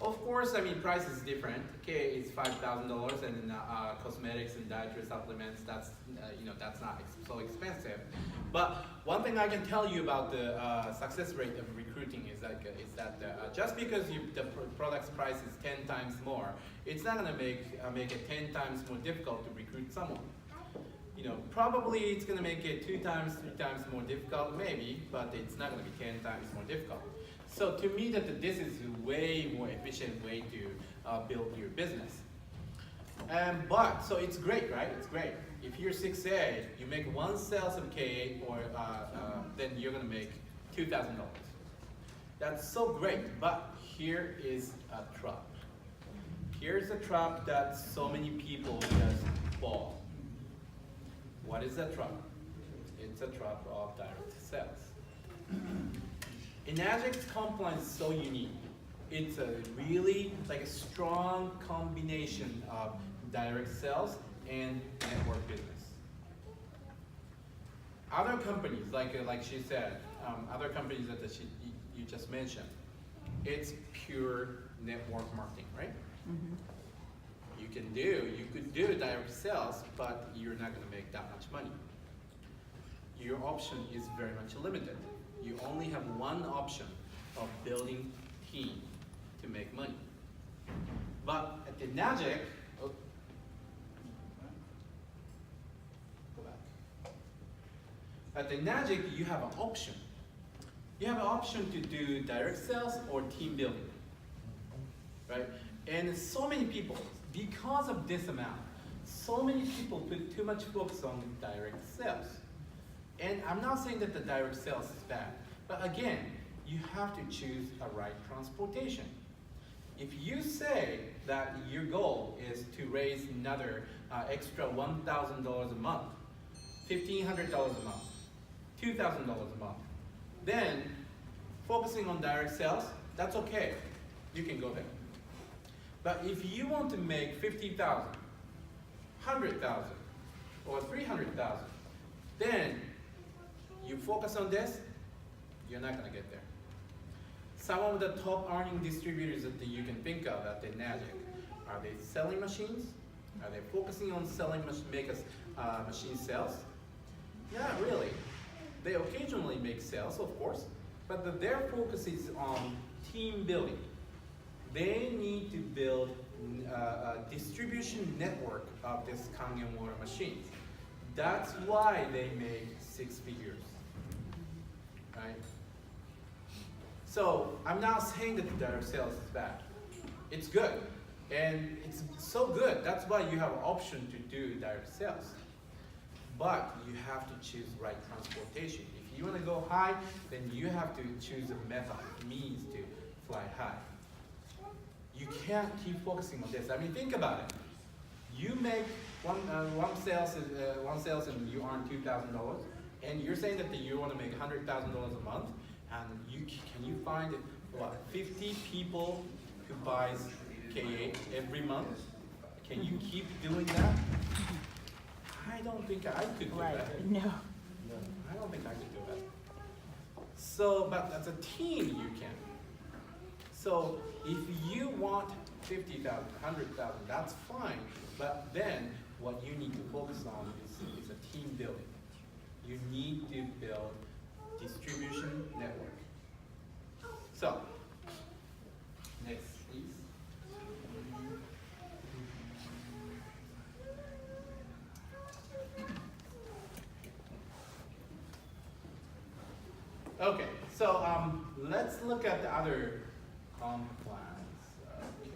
Of course, I mean, price is different. K8 is $5,000, and cosmetics and dietary supplements, that's that's not so expensive. But one thing I can tell you about the success rate of recruiting is that just because the product's price is 10 times more, it's not gonna make it 10 times more difficult to recruit someone. Probably it's gonna make it 2 times, 3 times more difficult, maybe, but it's not gonna be 10 times more difficult. So to me, this is a way more efficient way to build your business. So it's great, right? It's great. If you're 6A, you make 1 sales of K8, or then you're gonna make $2,000. That's so great, but here is a trap. Here's a trap that so many people just fall. What is that trap? It's a trap of direct sales. ENAGIC's compliance is so unique. It's a really like a strong combination of direct sales and network business. Other companies, like she said, other companies that you just mentioned, it's pure network marketing, right? Mm-hmm. You could do direct sales, but you're not going to make that much money. Your option is very much limited. You only have one option of building team to make money. But at the ENAGIC, go back. At the ENAGIC, you have an option. You have an option to do direct sales or team building, right? And so many people, because of this amount, so many people put too much focus on direct sales. And I'm not saying that the direct sales is bad, but again, you have to choose a right transportation. If you say that your goal is to raise another extra $1,000 a month, $1,500 a month, $2,000 a month, then focusing on direct sales, that's okay. You can go there. But if you want to make 50,000, 100,000, or 300,000, then you focus on this, you're not going to get there. Some of the top earning distributors that you can think of at the ENAGIC, are they selling machines? Are they focusing on selling machine sales? Not really. They occasionally make sales, of course, but their focus is on team building. They need to build a distribution network of this Kangen water machines. That's why they make 6 figures, right? So I'm not saying that their sales is bad. It's good, and it's so good. That's why you have an option to do direct sales. But you have to choose right transportation. If you want to go high, then you have to choose a method, means to fly high. You can't keep focusing on this. I mean, think about it. You make one sales and you earn $2,000, and you're saying that you want to make $100,000 a month, and can you find what 50 people who buys K8 every month? Can you keep doing that? I don't think I could do Right, that. no. I don't think I could do that. So, but as a team, you can. So, if you want 50,000, 100,000, that's fine. But then, what you need to focus on is a team building. You need to build distribution network. So, next, please. Okay, so let's look at the other comp plans. Okay.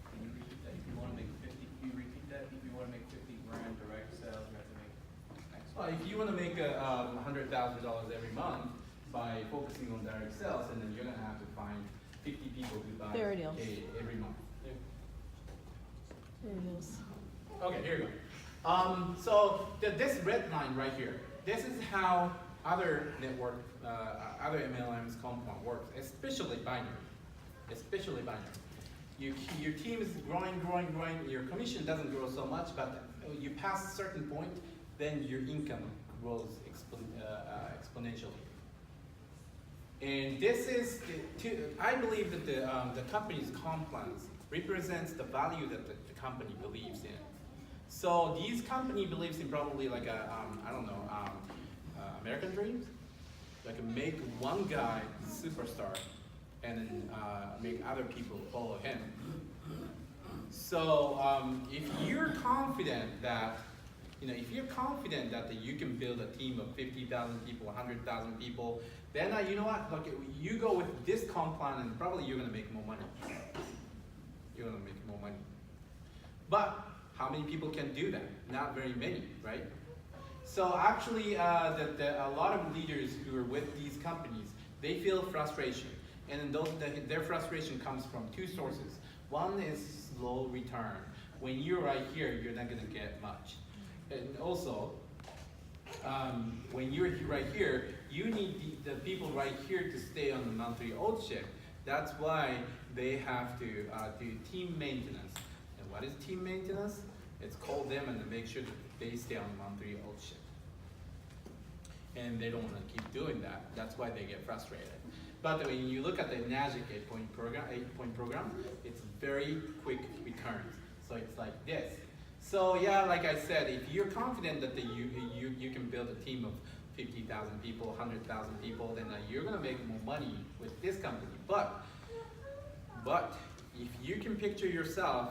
Can you repeat that? If you want to make 50, can you repeat that? If you want to make 50 grand direct sales, you have to make X. Well, if you want to make $100,000 every month by focusing on direct sales, and then you're going to have to find 50 people who buy There it is. every month. There it is. Okay, here we go. So this red line right here, this is how other network, other MLMs compound works, especially binary. Especially binary. Your team is growing, your commission doesn't grow so much, but you pass a certain point, then your income grows exponentially. And this is, I believe that the company's comp plans represents the value that the company believes in. So these company believes in probably like a, American dreams, like make one guy superstar and then make other people follow him. So if you're confident that, if you're confident that you can build a team of 50,000 people, 100,000 people, then you know what, like you go with this comp plan and probably you're gonna make more money. You're gonna make more money. But how many people can do that? Not very many, right? So actually, a lot of leaders who are with these companies, they feel frustration. And their frustration comes from two sources. One is slow return. When you're right here, you're not gonna get much. And also, when you're right here, you need the people right here to stay on the monthly ownership. That's why they have to do team maintenance. And what is team maintenance? It's call them and make sure that they stay on monthly ownership. And they don't want to keep doing that. That's why they get frustrated. But when you look at the ENAGIC 8-point program, it's very quick returns. So it's like this. So yeah, like I said, if you're confident that you can build a team of 50,000 people, 100,000 people, then you're gonna make more money with this company. But if you can picture yourself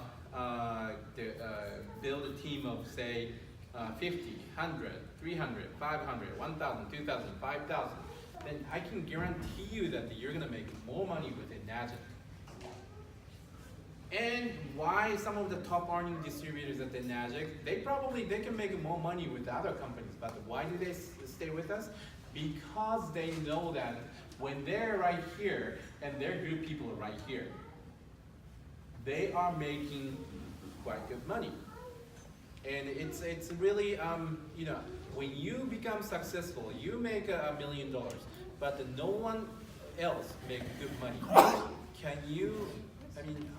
build a team of say 50, 100, 300, 500, 1,000, 2,000, 5,000, then I can guarantee you that you're gonna make more money with ENAGIC. And why some of the top earning distributors at ENAGIC, they can make more money with other companies, but why do they stay with us? Because they know that when they're right here and their group people are right here, they are making quite good money. And it's really, when you become successful, you make $1 million, but no one else makes good money. Can you,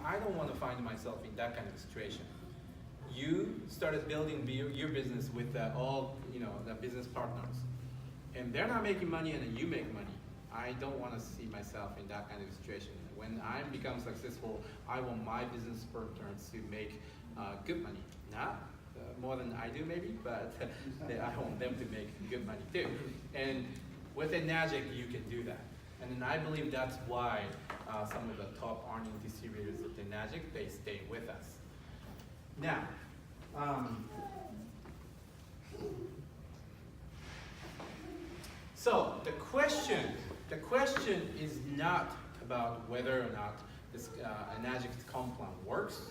I don't want to find myself in that kind of situation. You started building your business with all, the business partners. And they're not making money and then you make money. I don't want to see myself in that kind of situation. When I become successful, I want my business partners to make good money. Not more than I do maybe, but I want them to make good money too. And with ENAGIC, you can do that. And then I believe that's why some of the top earning distributors of ENAGIC, they stay with us. Now, so the question is not about whether or not this ENAGIC comp plan works,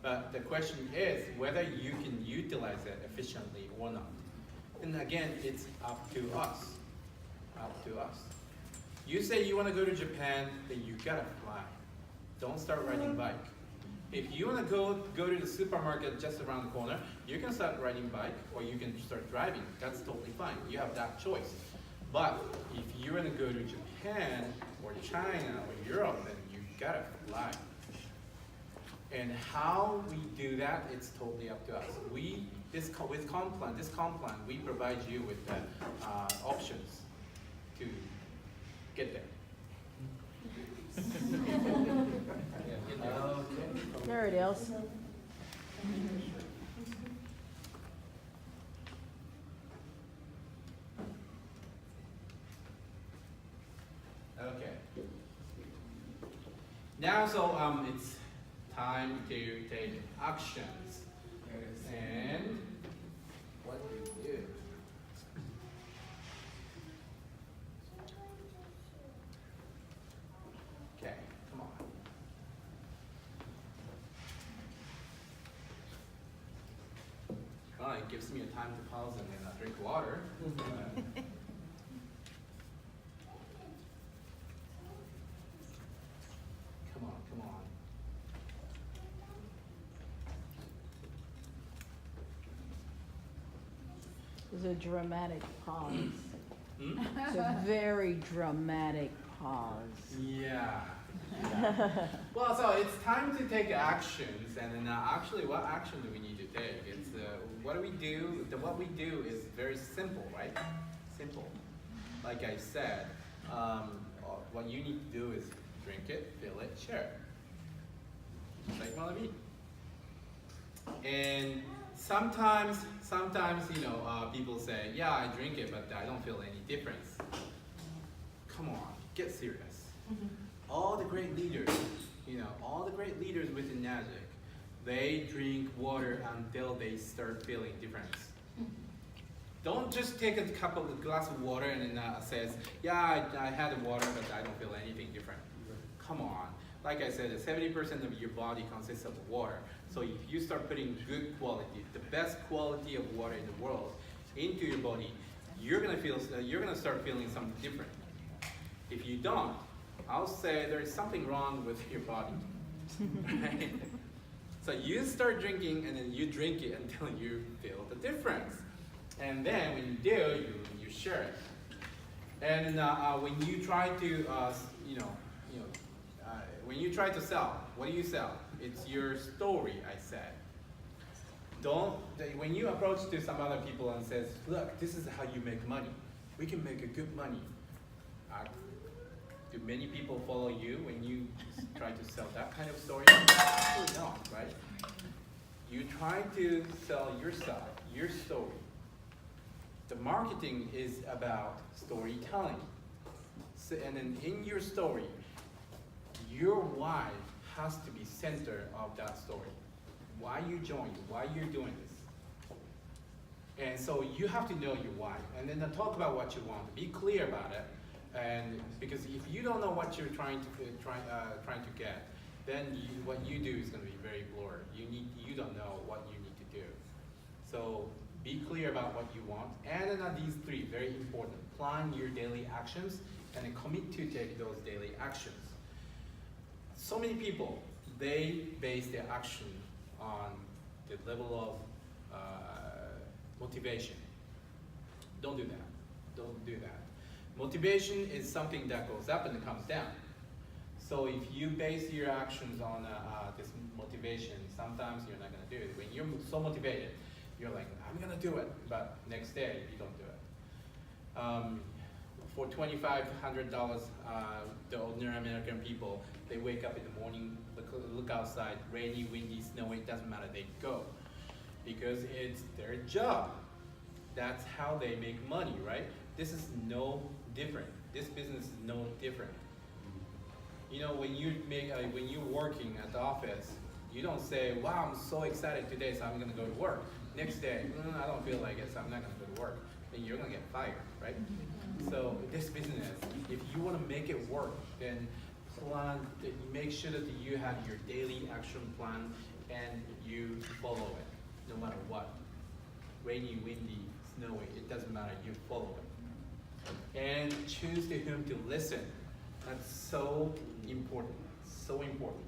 but the question is whether you can utilize it efficiently or not. And again, it's up to us. Up to us. You say you want to go to Japan, then you gotta fly. Don't start riding bike. If you want to go to the supermarket just around the corner, you can start riding bike or you can start driving. That's totally fine. You have that choice. But if you want to go to Japan or China or Europe, then you gotta fly. And how we do that, it's totally up to us. This comp plan, we provide you with the options to get there. Yeah, get there. There it is. Okay. Now, so it's time to take actions. And what do you do? Okay, come on. Well, it gives me a time to pause and then drink water. Come on, come on. It's a dramatic pause. Hmm? It's a very dramatic pause. Yeah. Well, so it's time to take actions, and then actually, what action do we need to take? It's what do we do? What we do is very simple, right? Simple. Like I said, what you need to do is drink it, fill it, share it. Just like Malawi. And sometimes, people say, yeah, I drink it, but I don't feel any difference. Come on, get serious. All the great leaders, all the great leaders within ENAGIC, they drink water until they start feeling difference. Don't just take a glass of water and then says, yeah, I had the water, but I don't feel anything different. Come on. Like I said, 70% of your body consists of water. So if you start putting good quality, the best quality of water in the world into your body, you're gonna start feeling something different. If you don't, I'll say there's something wrong with your body. Right? So you start drinking and then you drink it until you feel the difference. And then when you do, you share it. And when you try to, when you try to sell, what do you sell? It's your story, I said. When you approach to some other people and says, look, this is how you make money. We can make a good money. Do many people follow you when you try to sell that kind of story? Absolutely not, right? You try to sell yourself, your story. The marketing is about storytelling. So, and then in your story, your why has to be center of that story. Why you joined, why you're doing this. And so you have to know your why. And then talk about what you want. Be clear about it. And because if you don't know what you're trying to get, then what you do is going to be very blurred. You don't know what you need to do. So be clear about what you want. And then these three, very important. Plan your daily actions and then commit to take those daily actions. So many people, they base their action on the level of motivation. Don't do that. Don't do that. Motivation is something that goes up and it comes down. So if you base your actions on this motivation, sometimes you're not going to do it. When you're so motivated, you're like, I'm going to do it. But next day, you don't do it. for $2,500, the ordinary American people, they wake up in the morning, look outside, rainy, windy, snowy, it doesn't matter, they go. Because it's their job. That's how they make money, right? This is no different. This business is no different. You know, when you're working at the office, you don't say, wow, I'm so excited today, so I'm gonna go to work. Next day, I don't feel like it, so I'm not gonna go to work. Then you're gonna get fired, right? So this business, if you wanna make it work, then make sure that you have your daily action plan and you follow it, no matter what. Rainy, windy, snowy, it doesn't matter, you follow it. And choose to whom to listen. That's so important, so important.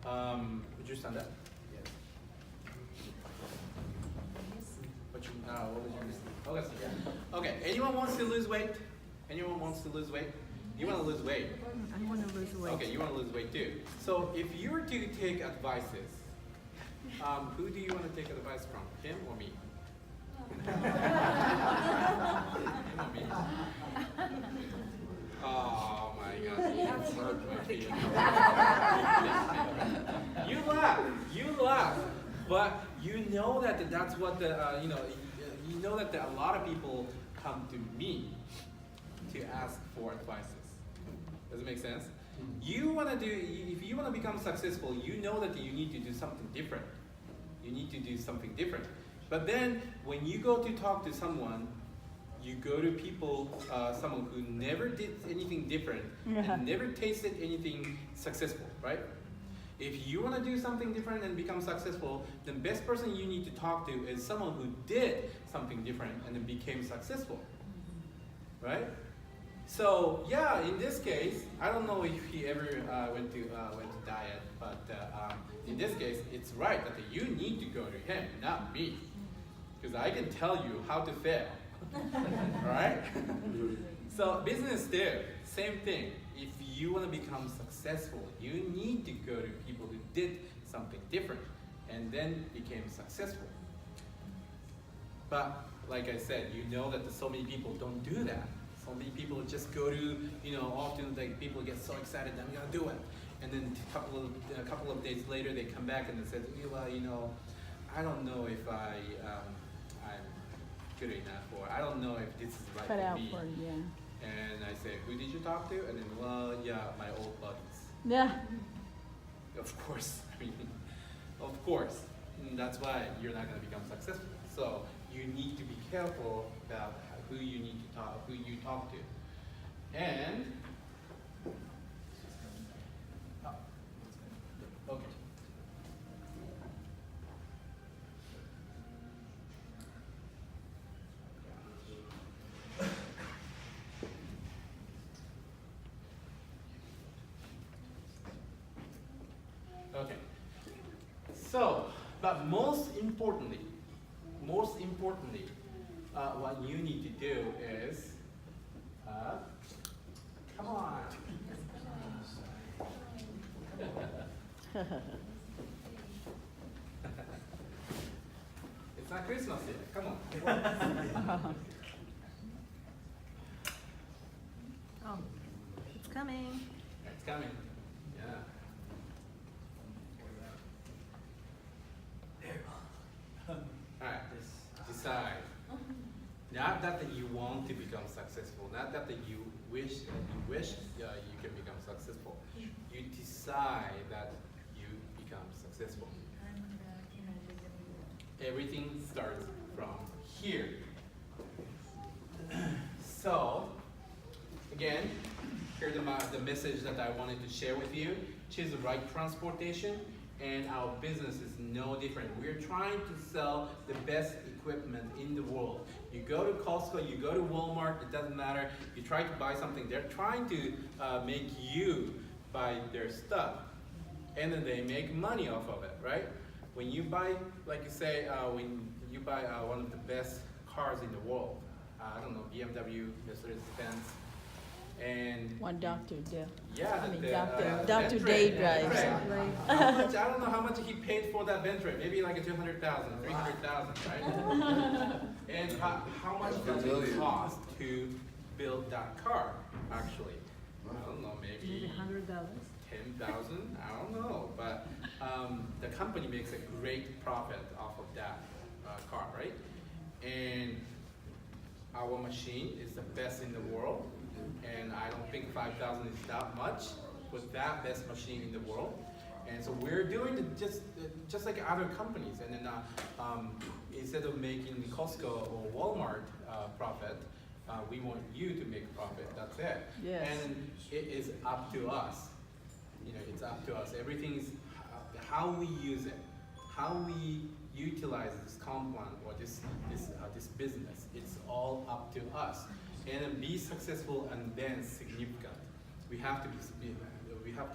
Would you stand up? Yes. What did you miss? Okay, anyone wants to lose weight? Anyone wants to lose weight? You want to lose weight? I want to lose weight. Okay, you want to lose weight too. So if you were to take advices, who do you want to take advice from? Him or me? Him or me? Oh my gosh, you hurt my feelings. You laugh, but you know that that's what the, you know that a lot of people come to me to ask for advices. Does it make sense? You want to do, if you want to become successful, you know that you need to do something different. You need to do something different. But then when you go to talk to someone, you go to people, someone who never did anything different and never tasted anything successful, right? If you want to do something different and become successful, the best person you need to talk to is someone who did something different and then became successful, right? So yeah, in this case, I don't know if he ever went to diet, but in this case, it's right that you need to go to him, not me, because I can tell you how to fail. Right? So business there, same thing. If you want to become successful, you need to go to people who did something different and then became successful. But like I said, you know that so many people don't do that. So many people just go to, often like people get so excited that I'm gonna do it, and then a couple of days later they come back and they say, well, I don't know if I'm good enough, or I don't know if this is right Cut for out me. for it, yeah. And I say, who did you talk to? And then, well, yeah, my old buddies. Yeah. Of course, of course. And that's why you're not going to become successful. So you need to be careful about who you talk to. And, okay. Okay. So, but most importantly, what you need to do is, come on. It's not Christmas yet. Come on. Oh, it's coming. It's coming. Yeah. Alright, decide. Not that you want to become successful, not that you wish you can become successful. You decide that you become successful. Everything starts from here. So, again, here's the message that I wanted to share with you. Choose the right transportation, and our business is no different. We're trying to sell the best equipment in the world. You go to Costco, you go to Walmart, it doesn't matter. You try to buy something, they're trying to make you buy their stuff. And then they make money off of it, right? When you buy, like you say, when you buy one of the best cars in the world, I don't know, BMW, Mercedes-Benz, and One Dr. Dale. yeah, I mean, the, Dr. Bentley, Day yeah, drives. right. How much, I don't know how much he paid for that Bentley. Maybe like 200,000, 300,000, right? And how much does it cost to build that car, actually. I don't know, maybe $100. 10,000, I don't know, but the company makes a great profit off of that car, right? And our machine is the best in the world, and I don't think 5,000 is that much for that best machine in the world. And so we're doing it just like other companies, and then instead of making Costco or Walmart profit, we want you to make profit. That's it. Yes. And it is up to us. You know, it's up to us. Everything is how we use it, how we utilize this compound or this business. It's all up to us. And then be successful and then significant. We have to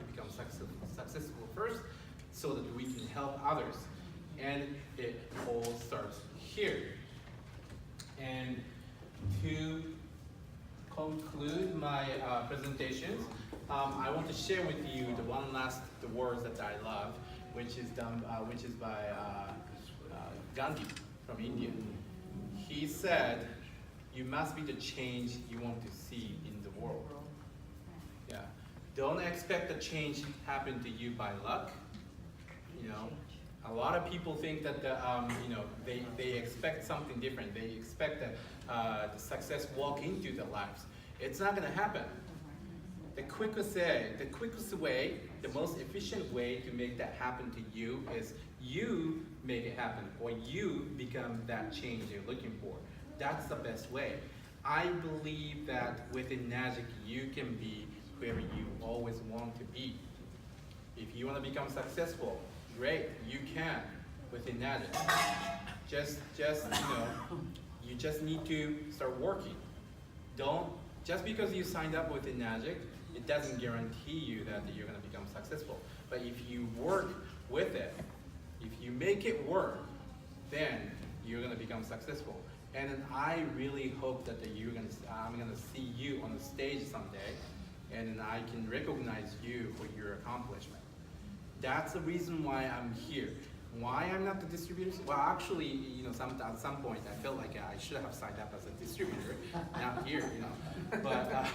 become successful first, so that we can help others. And it all starts here. And to conclude my presentations, I want to share with you the words that I love, which is by Gandhi from India. He said, "You must be the change you want to see in the world." Yeah. Don't expect the change happen to you by luck. You know, a lot of people think that they expect something different. They expect the success walk into their lives. It's not going to happen. The quickest way, the most efficient way to make that happen to you is you make it happen, or you become that change you're looking for. That's the best way. I believe that within ENAGIC, you can be where you always want to be. If you want to become successful, great, you can within ENAGIC. You just need to start working. Just because you signed up with ENAGIC, it doesn't guarantee you that you're going to become successful. But if you work with it, if you make it work, then you're going to become successful. And then I really hope that I'm going to see you on the stage someday, and then I can recognize you for your accomplishment. That's the reason why I'm here. Why I'm not the distributor? Well, actually, at some point I felt like I should have signed up as a distributor, not here, But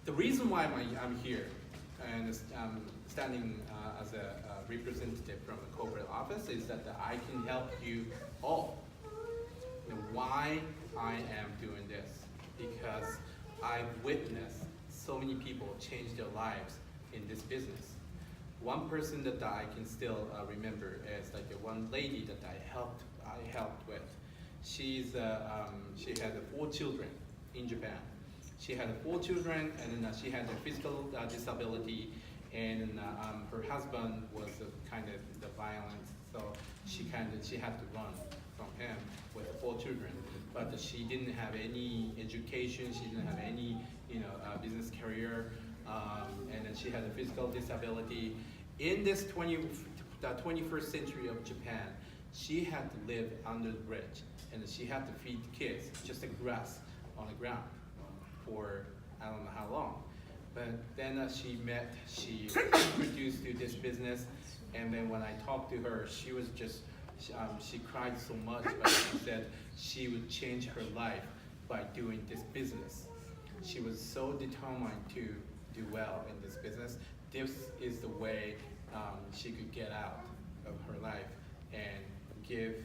the reason why I'm here and standing as a representative from the corporate office is that I can help you all. Why I am doing this? Because I've witnessed so many people change their lives in this business. One person that I can still remember is like one lady that I helped with. She had 4 children in Japan. She had 4 children, and then she had a physical disability, and her husband was kind of the violence, so she had to run from him with 4 children. But she didn't have any education. She didn't have any business career. And then she had a physical disability. In this 21st century of Japan, she had to live under the bridge, and she had to feed kids just the grass on the ground for I don't know how long. But then she introduced to this business, and then when I talked to her, she was just, she cried so much, but she said she would change her life by doing this business. She was so determined to do well in this business. This is the way she could get out of her life and give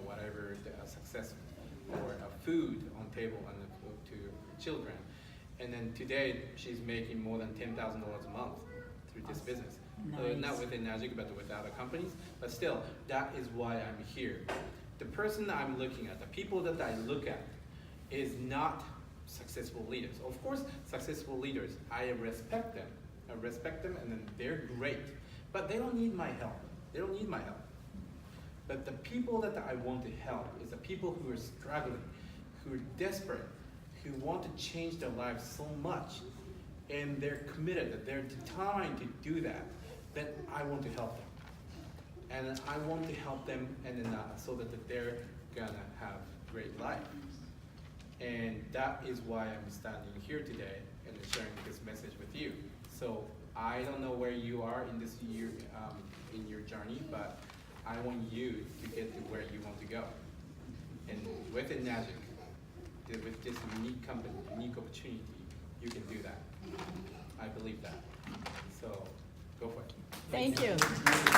whatever the success or food on table and to her children. And then today she's making more than $10,000 a month through this business. Nice. Not within ENAGIC, but with other companies. But still, that is why I'm here. The person that I'm looking at, the people that I look at, is not successful leaders. Of course, successful leaders, I respect them. And then they're great. But they don't need my help. They don't need my help. But the people that I want to help is the people who are struggling, who are desperate, who want to change their lives so much, and they're committed, that they're determined to do that, then I want to help them. And I want to help them, and then so that they're gonna have great life. And that is why I'm standing here today and sharing this message with you. So I don't know where you are in this year, in your journey, but I want you to get to where you want to go. And with ENAGIC, with this unique company, unique opportunity, you can do that. I believe that. So go for it. Thank you.